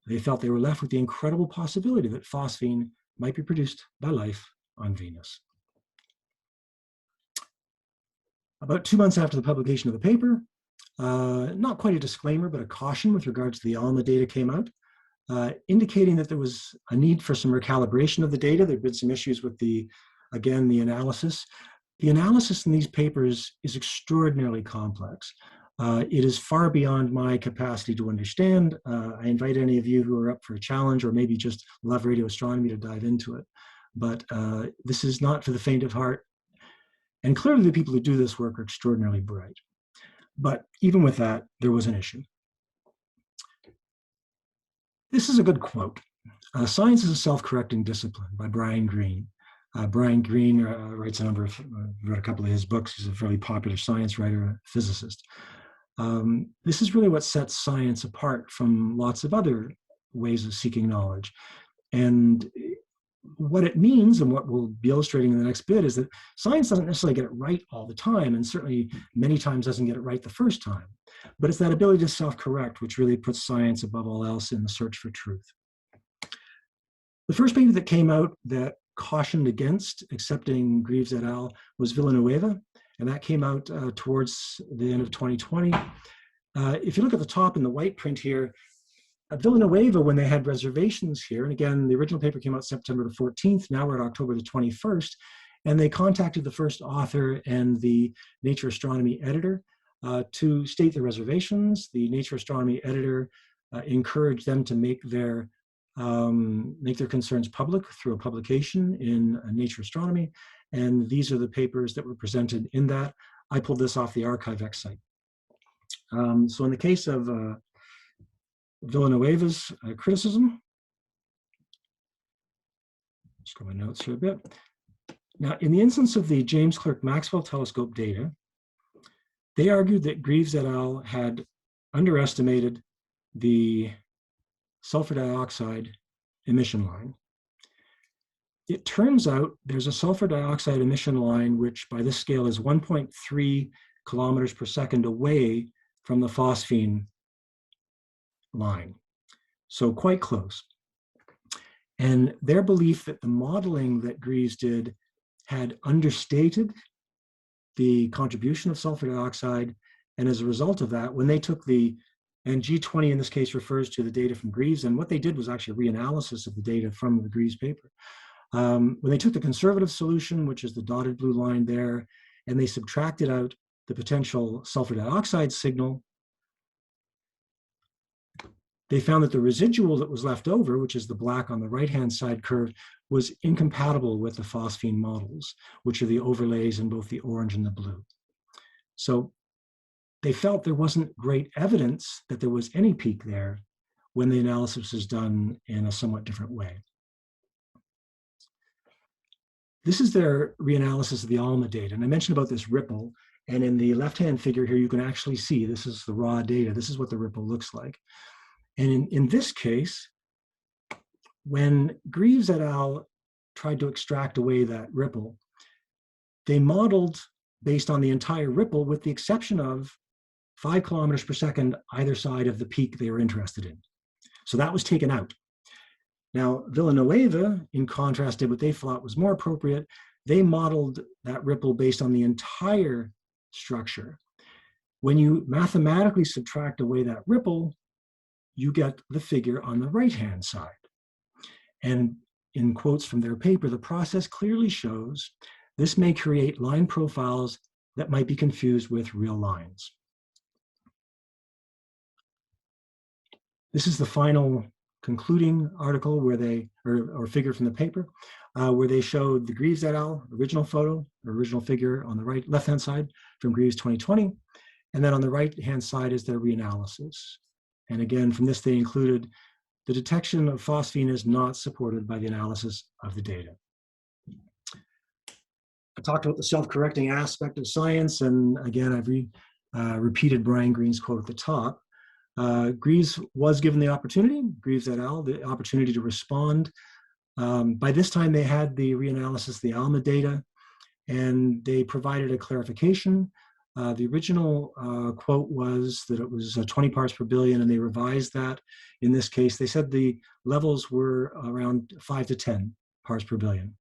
Speaker 7: they felt they were left with the incredible possibility that phosphine might be produced by life on Venus. About 2 months after the publication of the paper, not quite a disclaimer, but a caution with regards to the Alma data came out, indicating that there was a need for some recalibration of the data. There had been some issues with the analysis. The analysis in these papers is extraordinarily complex. It is far beyond my capacity to understand. I invite any of you who are up for a challenge or maybe just love radio astronomy to dive into it. But this is not for the faint of heart. And clearly the people who do this work are extraordinarily bright. But even with that, there was an issue. This is a good quote. Science is a self-correcting discipline by Brian Greene. Brian Greene writes a number of, read a couple of his books. He's a fairly popular science writer, a physicist. This is really what sets science apart from lots of other ways of seeking knowledge. And what it means, and what we'll be illustrating in the next bit, is that science doesn't necessarily get it right all the time, and certainly many times doesn't get it right the first time. But it's that ability to self-correct which really puts science above all else in the search for truth. The first paper that came out that cautioned against accepting Greaves et al. Was Villanueva, and that came out towards the end of 2020. If you look at the top in the white print here, Villanueva, when they had reservations here, and again, the original paper came out September the 14th, now we're at October the 21st, and they contacted the first author and the Nature Astronomy editor to state their reservations. The Nature Astronomy editor encouraged them to make their concerns public through a publication in Nature Astronomy, and these are the papers that were presented in that. I pulled this off the ArchiveX site. So in the case of Villanueva's criticism, Just go my notes here a bit. Now, in the instance of the James Clerk Maxwell telescope data, they argued that Greaves et al. Had underestimated the sulfur dioxide emission line. It turns out there's a sulfur dioxide emission line, which by this scale is 1.3 kilometers per second away from the phosphine line. So quite close. And their belief that the modeling that Greaves did had understated the contribution of sulfur dioxide. And as a result of that, when they took and G20 in this case refers to the data from Greaves, and what they did was actually a reanalysis of the data from the Greaves paper. When they took the conservative solution, which is the dotted blue line there, and they subtracted out the potential sulfur dioxide signal, they found that the residual that was left over, which is the black on the right-hand side curve, was incompatible with the phosphine models, which are the overlays in both the orange and the blue. So they felt there wasn't great evidence that there was any peak there when the analysis was done in a somewhat different way. This is their reanalysis of the Alma data. And I mentioned about this ripple. And in the left-hand figure here, you can actually see, this is the raw data. This is what the ripple looks like. And in this case, when Greaves et al. Tried to extract away that ripple, they modeled based on the entire ripple with the exception of 5 kilometers per second either side of the peak they were interested in. So that was taken out. Now, Villanueva, in contrast, did what they thought was more appropriate. They modeled that ripple based on the entire structure. When you mathematically subtract away that ripple, you get the figure on the right-hand side. And in quotes from their paper, the process clearly shows this may create line profiles that might be confused with real lines. This is the final concluding article where they, or figure from the paper, where they showed the Greaves et al. Original photo, original figure on the left-hand side from Greaves 2020. And then on the right-hand side is their reanalysis. And again, from this, they included the detection of phosphine is not supported by the analysis of the data. I talked about the self-correcting aspect of science, and again, I've repeated Brian Greene's quote at the top. Greaves was given the opportunity, Greaves et al., the opportunity to respond. By this time, they had the reanalysis of the Alma data, and they provided a clarification. The original quote was that it was 20 parts per billion, and they revised that. In this case, they said the levels were around 5 to 10 parts per billion.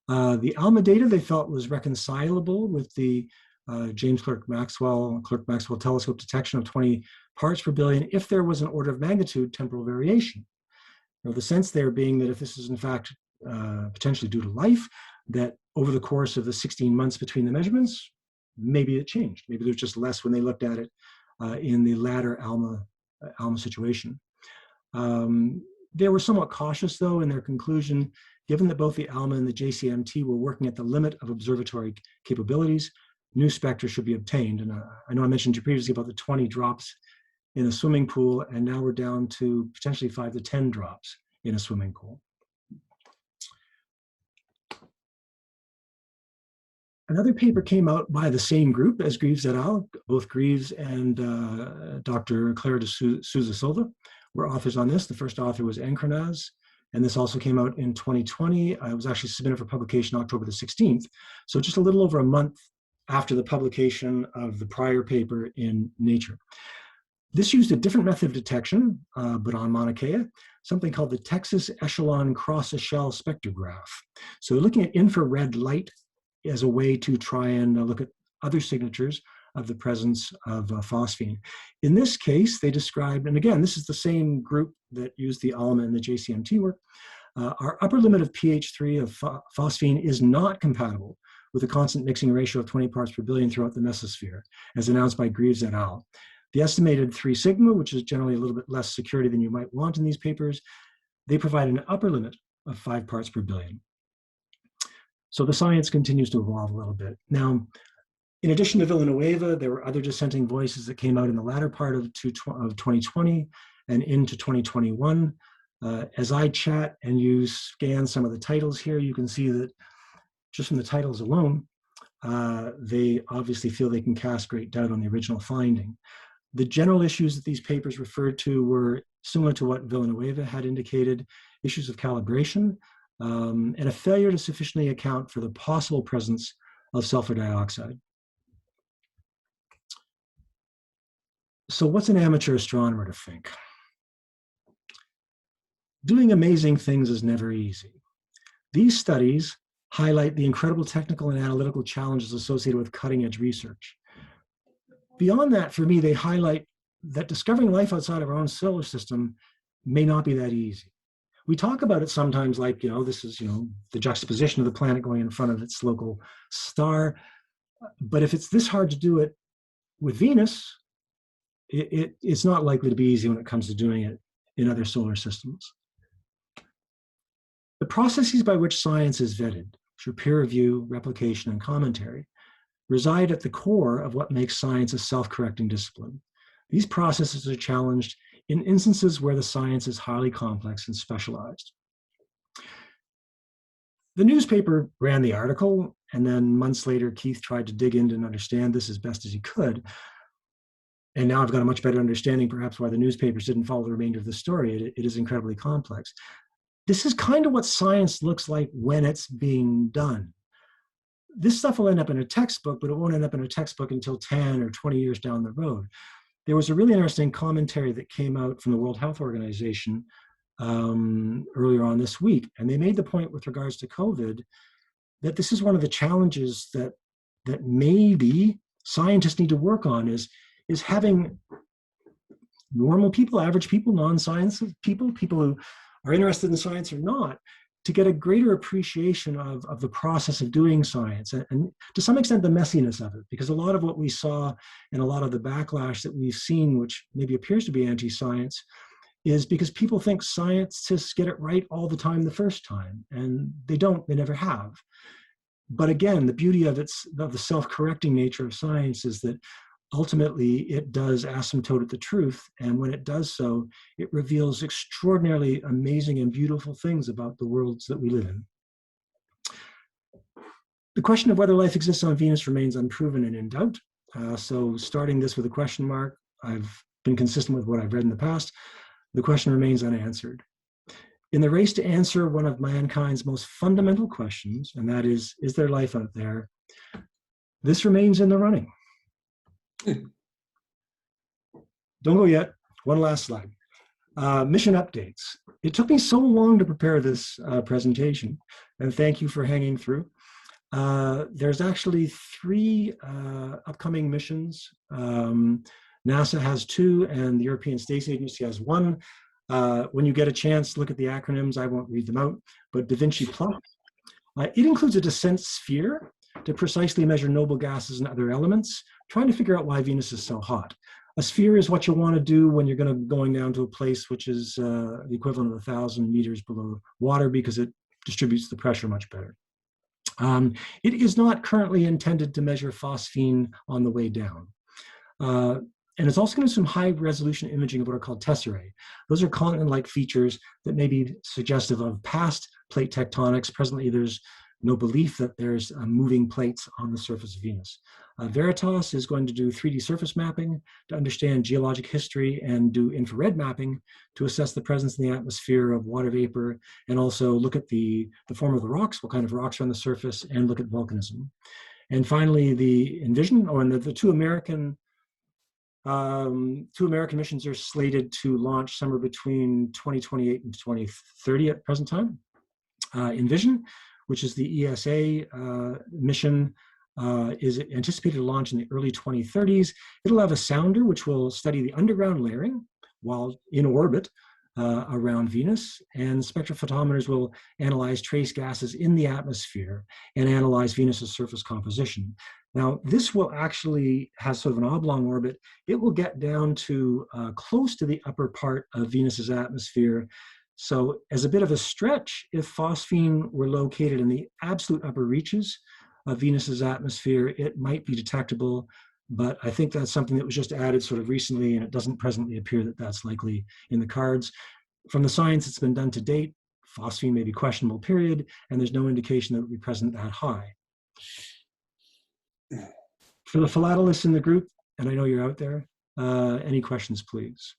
Speaker 7: The Alma data they felt was reconcilable with the James Clerk Maxwell telescope detection of 20 parts per billion if there was an order of magnitude temporal variation. Now, the sense there being that if this is in fact potentially due to life, that over the course of the 16 months between the measurements, maybe it changed. Maybe there's just less when they looked at it in the latter Alma situation. They were somewhat cautious, though, in their conclusion, given that both the Alma and the JCMT were working at the limit of observatory capabilities, new spectra should be obtained. And I know I mentioned to you previously about the 20 drops in a swimming pool, and now we're down to potentially 5 to 10 drops in a swimming pool. Another paper came out by the same group as Greaves et al. Both Greaves and Dr. Clara de Souza Silva were authors on this. The first author was Encronaz, and this also came out in 2020. It was actually submitted for publication October the 16th, so just a little over a month after the publication of the prior paper in Nature. This used a different method of detection, but on Mauna Kea, something called the Texas Echelon Cross-Echelle Spectrograph. So they're looking at infrared light as a way to try and look at other signatures of the presence of phosphine. In this case, they described, and again, this is the same group that used the Alma and the JCMT work, our upper limit of pH 3 of phosphine is not compatible with a constant mixing ratio of 20 parts per billion throughout the mesosphere, as announced by Greaves et al. The estimated 3 sigma, which is generally a little bit less security than you might want in these papers, they provide an upper limit of 5 parts per billion. So the science continues to evolve a little bit. Now, in addition to Villanueva, there were other dissenting voices that came out in the latter part of 2020 and into 2021. As I chat and you scan some of the titles here, you can see that just from the titles alone, they obviously feel they can cast great doubt on the original finding. The general issues that these papers referred to were similar to what Villanueva had indicated: issues of calibration, and a failure to sufficiently account for the possible presence of sulfur dioxide. So what's an amateur astronomer to think? Doing amazing things is never easy. These studies highlight the incredible technical and analytical challenges associated with cutting-edge research. Beyond that, for me, they highlight that discovering life outside of our own solar system may not be that easy. We talk about it sometimes like, this is, the juxtaposition of the planet going in front of its local star. But if it's this hard to do it with Venus, it's not likely to be easy when it comes to doing it in other solar systems. The processes by which science is vetted, through peer review, replication, and commentary, reside at the core of what makes science a self-correcting discipline. These processes are challenged in instances where the science is highly complex and specialized. The newspaper ran the article, and then months later, Keith tried to dig in and understand this as best as he could. And now I've got a much better understanding, perhaps, why the newspapers didn't follow the remainder of the story. It is incredibly complex. This is kind of what science looks like when it's being done. This stuff will end up in a textbook, but it won't end up in a textbook until 10 or 20 years down the road. There was a really interesting commentary that came out from the World Health Organization earlier on this week, and they made the point with regards to COVID that this is one of the challenges that maybe scientists need to work on is having normal people, average people, non-science people who are interested in science or not, to get a greater appreciation of the process of doing science and to some extent the messiness of it, because a lot of what we saw and a lot of the backlash that we've seen, which maybe appears to be anti-science, is because people think scientists get it right all the time the first time, and they don't, they never have. But again, the beauty of the self-correcting nature of science is that ultimately it does asymptote at the truth, and when it does so, it reveals extraordinarily amazing and beautiful things about the worlds that we live in. The question of whether life exists on Venus remains unproven and in doubt. So starting this with a question mark, I've been consistent with what I've read in the past. The question remains unanswered. In the race to answer one of mankind's most fundamental questions, and that is there life out there? This remains in the running. Don't go yet. One last slide. Mission updates. It took me so long to prepare this presentation, and thank you for hanging through. There's actually 3 upcoming missions. NASA has 2, and the European Space Agency has 1. When you get a chance, look at the acronyms. I won't read them out, but Da Vinci Plus. It includes a descent sphere to precisely measure noble gases and other elements, trying to figure out why Venus is so hot. A sphere is what you want to do when you're going down to a place which is the equivalent of 1,000 meters below water, because it distributes the pressure much better. It is not currently intended to measure phosphine on the way down. And it's also going to do some high-resolution imaging of what are called tesserae. Those are continent-like features that may be suggestive of past plate tectonics. Presently, there's no belief that there's moving plates on the surface of Venus. Veritas is going to do 3D surface mapping to understand geologic history and do infrared mapping to assess the presence in the atmosphere of water vapor, and also look at the form of the rocks, what kind of rocks are on the surface, and look at volcanism. And finally, the Envision, and the 2 American missions are slated to launch somewhere between 2028 and 2030 at present time. Envision, which is the ESA mission, is anticipated to launch in the early 2030s. It'll have a sounder which will study the underground layering while in orbit around Venus, and spectrophotometers will analyze trace gases in the atmosphere and analyze Venus's surface composition. Now, this will actually have sort of an oblong orbit. It will get down to close to the upper part of Venus's atmosphere. So as a bit of a stretch, if phosphine were located in the absolute upper reaches of Venus's atmosphere, it might be detectable, but I think that's something that was just added sort of recently, and it doesn't presently appear that that's likely in the cards. from the science that's been done to date, phosphine may be questionable, period, and there's no indication that it would be present that high. For the philatelists in the group, and I know you're out there, any questions, please?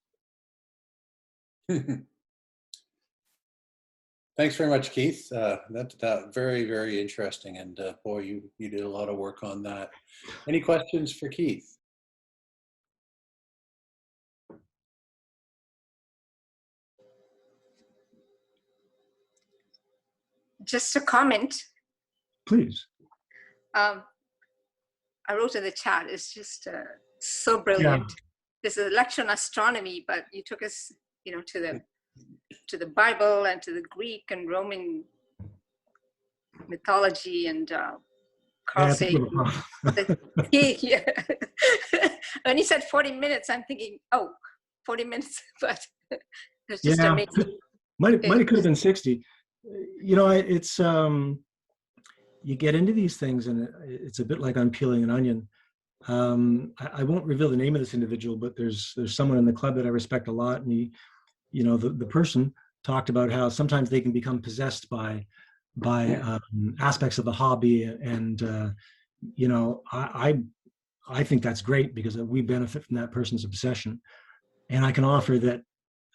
Speaker 2: Thanks very much, Keith. That's very, very interesting. And boy, you did a lot of work on that. Any questions for Keith?
Speaker 3: Just a comment.
Speaker 7: Please.
Speaker 3: I wrote in the chat, it's just so brilliant.
Speaker 7: Yeah.
Speaker 3: This is a lecture on astronomy, but you took us, you know, to the Bible and to the Greek and Roman mythology and Carl Sagan. Yeah. When he said 40 minutes, I'm thinking, oh, 40 minutes, but it's just amazing.
Speaker 7: Might have could have been 60. You know, it's you get into these things and it's a bit like unpeeling an onion. I won't reveal the name of this individual, but there's someone in the club that I respect a lot, and he, you know, the person talked about how sometimes they can become possessed by aspects of the hobby, and you know, I think that's great because we benefit from that person's obsession, and I can offer that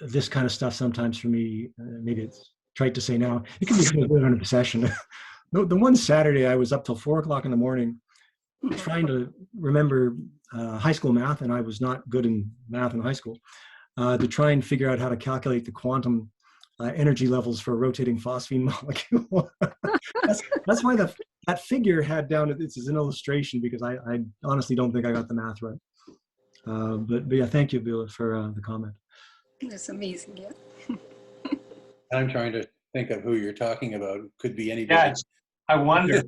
Speaker 7: this kind of stuff sometimes for me, maybe it's trite to say now, it can become a bit of an obsession. The one Saturday I was up till 4 o'clock in the morning trying to remember high school math, and I was not good in math in high school, to try and figure out how to calculate the quantum energy levels for a rotating phosphine molecule. that's why that figure had down, this is an illustration, because I honestly don't think I got the math right. But yeah, thank you, Beulah, for the comment.
Speaker 3: That's amazing, yeah.
Speaker 2: I'm trying to think of who you're talking about. Could be anybody.
Speaker 8: Yeah, I wonder.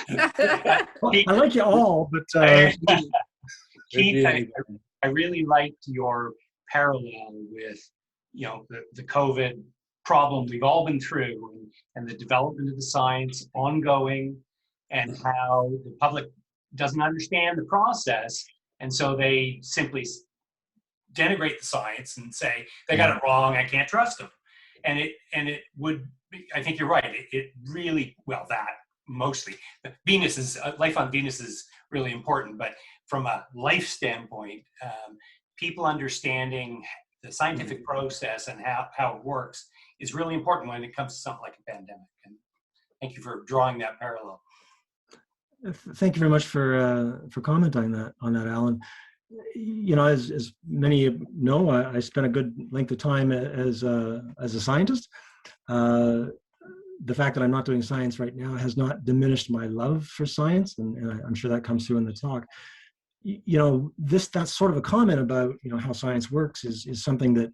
Speaker 7: I like you all, but
Speaker 8: Keith, I really liked your parallel with, you know, the COVID problem we've all been through, and the development of the science ongoing, and how the public doesn't understand the process, and so they simply denigrate the science and say they got it wrong, I can't trust them. And it would be, I think you're right, it really, well, that mostly Venus is life on Venus is really important, but from a life standpoint, people understanding the scientific process and how it works is really important when it comes to something like a pandemic. And thank you for drawing that parallel.
Speaker 7: Thank you very much for commenting on that, Alan. You know, as many know, I spent a good length of time as a scientist. The fact that I'm not doing science right now has not diminished my love for science, and I'm sure that comes through in the talk. You know, that's sort of a comment about, you know, how science works is something that,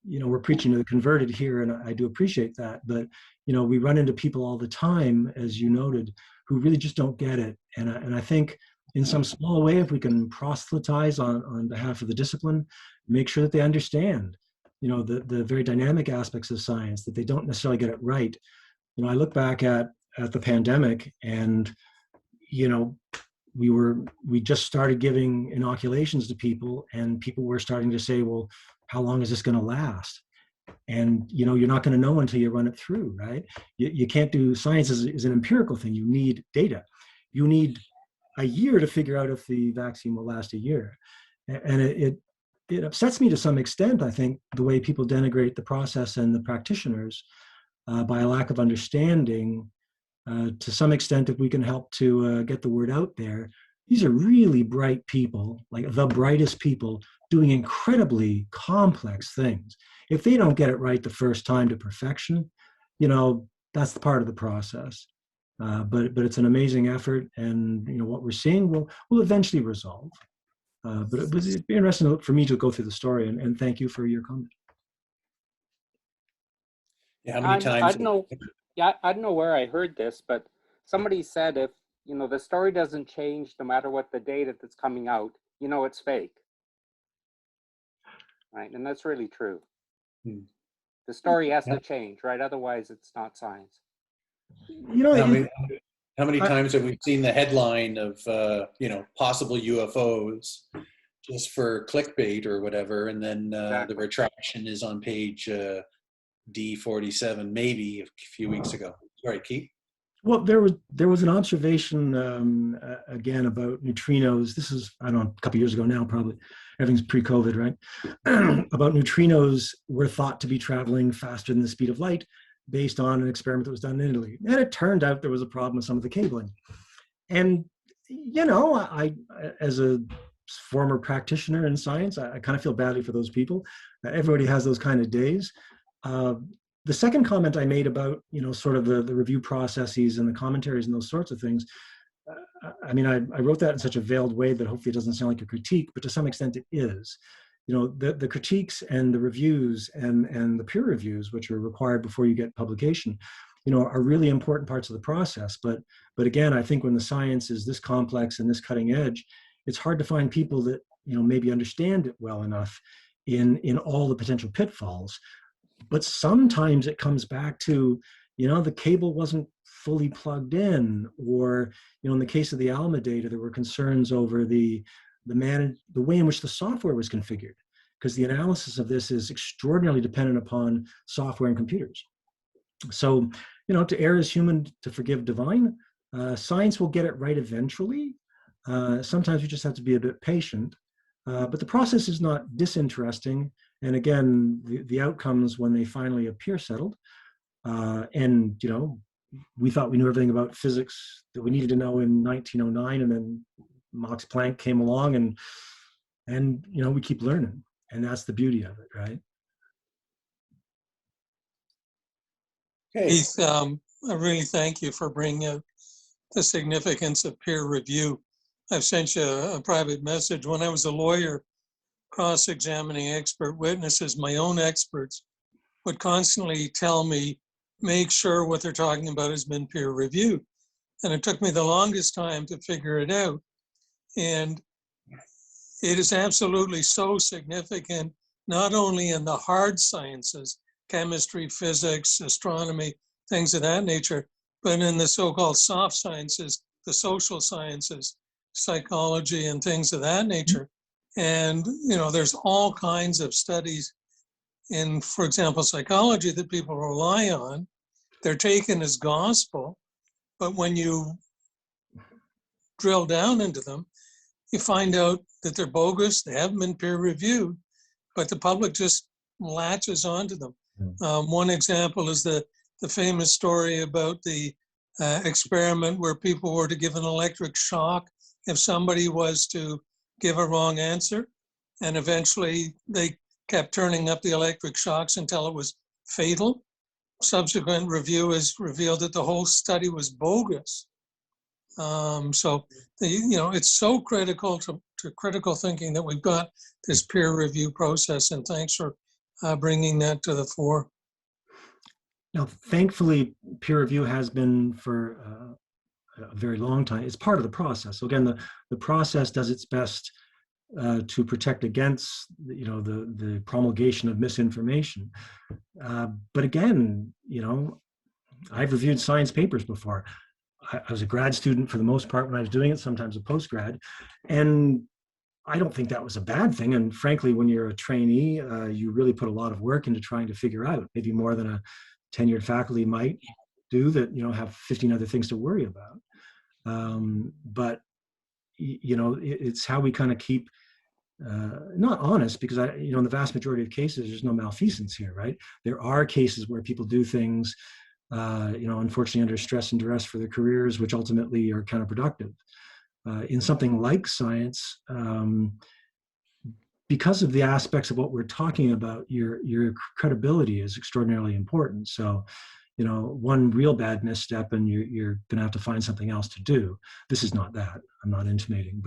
Speaker 7: you know, we're preaching to the converted here, and I do appreciate that. But, you know, we run into people all the time, as you noted, who really just don't get it. And I think in some small way, if we can proselytize on behalf of the discipline, make sure that they understand, you know, the very dynamic aspects of science, that they don't necessarily get it right. You know, I look back at the pandemic, and, you know, we just started giving inoculations to people, and people were starting to say, well, how long is this going to last? And, you know, you're not going to know until you run it through, right? You can't do science is an empirical thing. You need data. You need a year to figure out if the vaccine will last a year. And it upsets me to some extent, I think, the way people denigrate the process and the practitioners by a lack of understanding. To some extent, if we can help to get the word out there, these are really bright people, like the brightest people, doing incredibly complex things. If they don't get it right the first time to perfection, you know, that's the part of the process. But it's an amazing effort, and, you know, what we're seeing will eventually resolve. But it'd be interesting for me to go through the story, and thank you for your comment.
Speaker 2: Yeah, how many times?
Speaker 4: I don't know. Yeah, I don't know where I heard this, but somebody said if, you know, the story doesn't change no matter what the data that's coming out, you know, it's fake. Right, and that's really true. The story has to change, right? Otherwise, it's not science.
Speaker 7: You know,
Speaker 2: how many times have we seen the headline of you know, possible UFOs just for clickbait or whatever, and then the retraction is on page D47 maybe a few weeks ago. Sorry, Keith.
Speaker 7: Well, there was an observation again about neutrinos. This is, I don't know, a couple years ago now, probably. Everything's pre-COVID, right? About neutrinos were thought to be traveling faster than the speed of light based on an experiment that was done in Italy. And it turned out there was a problem with some of the cabling. And, you know, I as a former practitioner in science, I kind of feel badly for those people. Everybody has those kind of days. The second comment I made about, you know, sort of the review processes and the commentaries and those sorts of things, I mean, I wrote that in such a veiled way that hopefully it doesn't sound like a critique, but to some extent it is. You know, the critiques and the reviews and the peer reviews, which are required before you get publication, you know, are really important parts of the process. But again, I think when the science is this complex and this cutting edge, it's hard to find people that, you know, maybe understand it well enough in all the potential pitfalls. But sometimes it comes back to, you know, the cable wasn't fully plugged in, or, you know, in the case of the Alma data, there were concerns over the way in which the software was configured, because the analysis of this is extraordinarily dependent upon software and computers. So, you know, to err is human, to forgive divine. Science will get it right eventually. Sometimes you just have to be a bit patient. But the process is not disinteresting. And again, the outcomes when they finally appear settled. And, you know, we thought we knew everything about physics that we needed to know in 1909, and then Max Planck came along, and you know, we keep learning, and that's the beauty of it, right?
Speaker 2: Okay.
Speaker 9: Keith, I really thank you for bringing out the significance of peer review. I've sent you a private message. When I was a lawyer, cross-examining expert witnesses, my own experts would constantly tell me, make sure what they're talking about has been peer reviewed. And it took me the longest time to figure it out. And it is absolutely so significant, not only in the hard sciences, chemistry, physics, astronomy, things of that nature, but in the so-called soft sciences, the social sciences, psychology and things of that nature. And, you know, there's all kinds of studies in, for example, psychology that people rely on. They're taken as gospel, but when you drill down into them, you find out that they're bogus, they haven't been peer reviewed, but the public just latches onto them. One example is the famous story about the experiment where people were to give an electric shock if somebody was to give a wrong answer. And eventually they kept turning up the electric shocks until it was fatal. Subsequent review has revealed that the whole study was bogus. So, you know, it's so critical to critical thinking that we've got this peer review process, and thanks for bringing that to the fore.
Speaker 7: Now, thankfully, peer review has been for a very long time. It's part of the process. So again, the process does its best to protect against, you know, the promulgation of misinformation. But again, you know, I've reviewed science papers before. I was a grad student for the most part when I was doing it, sometimes a postgrad, and I don't think that was a bad thing. And frankly, when you're a trainee, you really put a lot of work into trying to figure out, maybe more than a tenured faculty might do that, you know, have 15 other things to worry about. But, you know, it's how we kind of keep, not honest, because you know, in the vast majority of cases, there's no malfeasance here, right? There are cases where people do things, you know, unfortunately under stress and duress for their careers, which ultimately are counterproductive. In something like science, because of the aspects of what we're talking about, your credibility is extraordinarily important. So, you know, one real bad misstep and you're going to have to find something else to do. This is not that. I'm not intimating,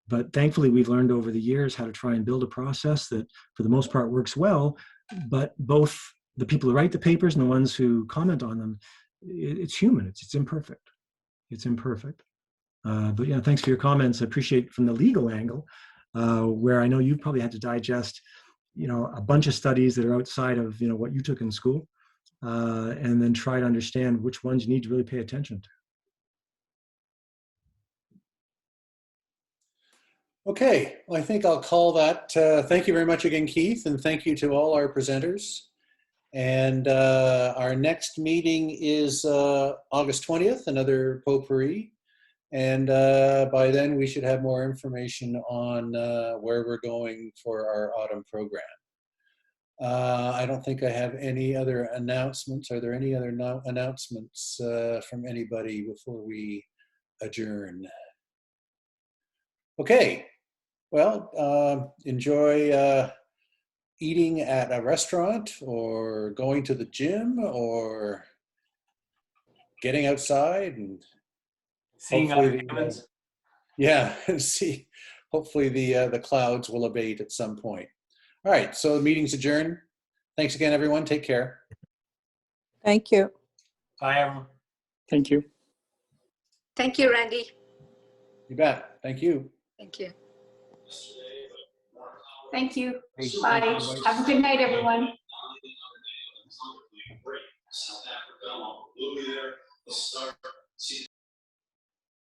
Speaker 7: but thankfully we've learned over the years how to try and build a process that for the most part works well, but both the people who write the papers and the ones who comment on them, it's human, it's imperfect. It's imperfect. But yeah, thanks for your comments. I appreciate from the legal angle, where I know you've probably had to digest, you know, a bunch of studies that are outside of, you know, what you took in school, and then try to understand which ones you need to really pay attention to.
Speaker 2: Okay, well, I think I'll call that. Thank you very much again, Keith, and thank you to all our presenters. And our next meeting is August 20th, another potpourri. And by then we should have more information on where we're going for our autumn program. I don't think I have any other announcements. Are there any other announcements from anybody before we adjourn? Okay, well, enjoy eating at a restaurant or going to the gym or getting outside and
Speaker 8: Seeing
Speaker 2: hopefully
Speaker 8: other humans.
Speaker 2: yeah, see, hopefully the clouds will abate at some point. All right, so the meeting's adjourned. Thanks again, everyone. Take care.
Speaker 10: Thank you.
Speaker 8: Bye, everyone.
Speaker 4: Thank you.
Speaker 3: Thank you, Randy.
Speaker 2: You bet. Thank you.
Speaker 3: Thank you.
Speaker 11: Thank you.
Speaker 5: Hey,
Speaker 11: Bye.
Speaker 5: thank you,
Speaker 11: Have a good night, everyone.
Speaker 12: South Africa, we'll be there. We'll start.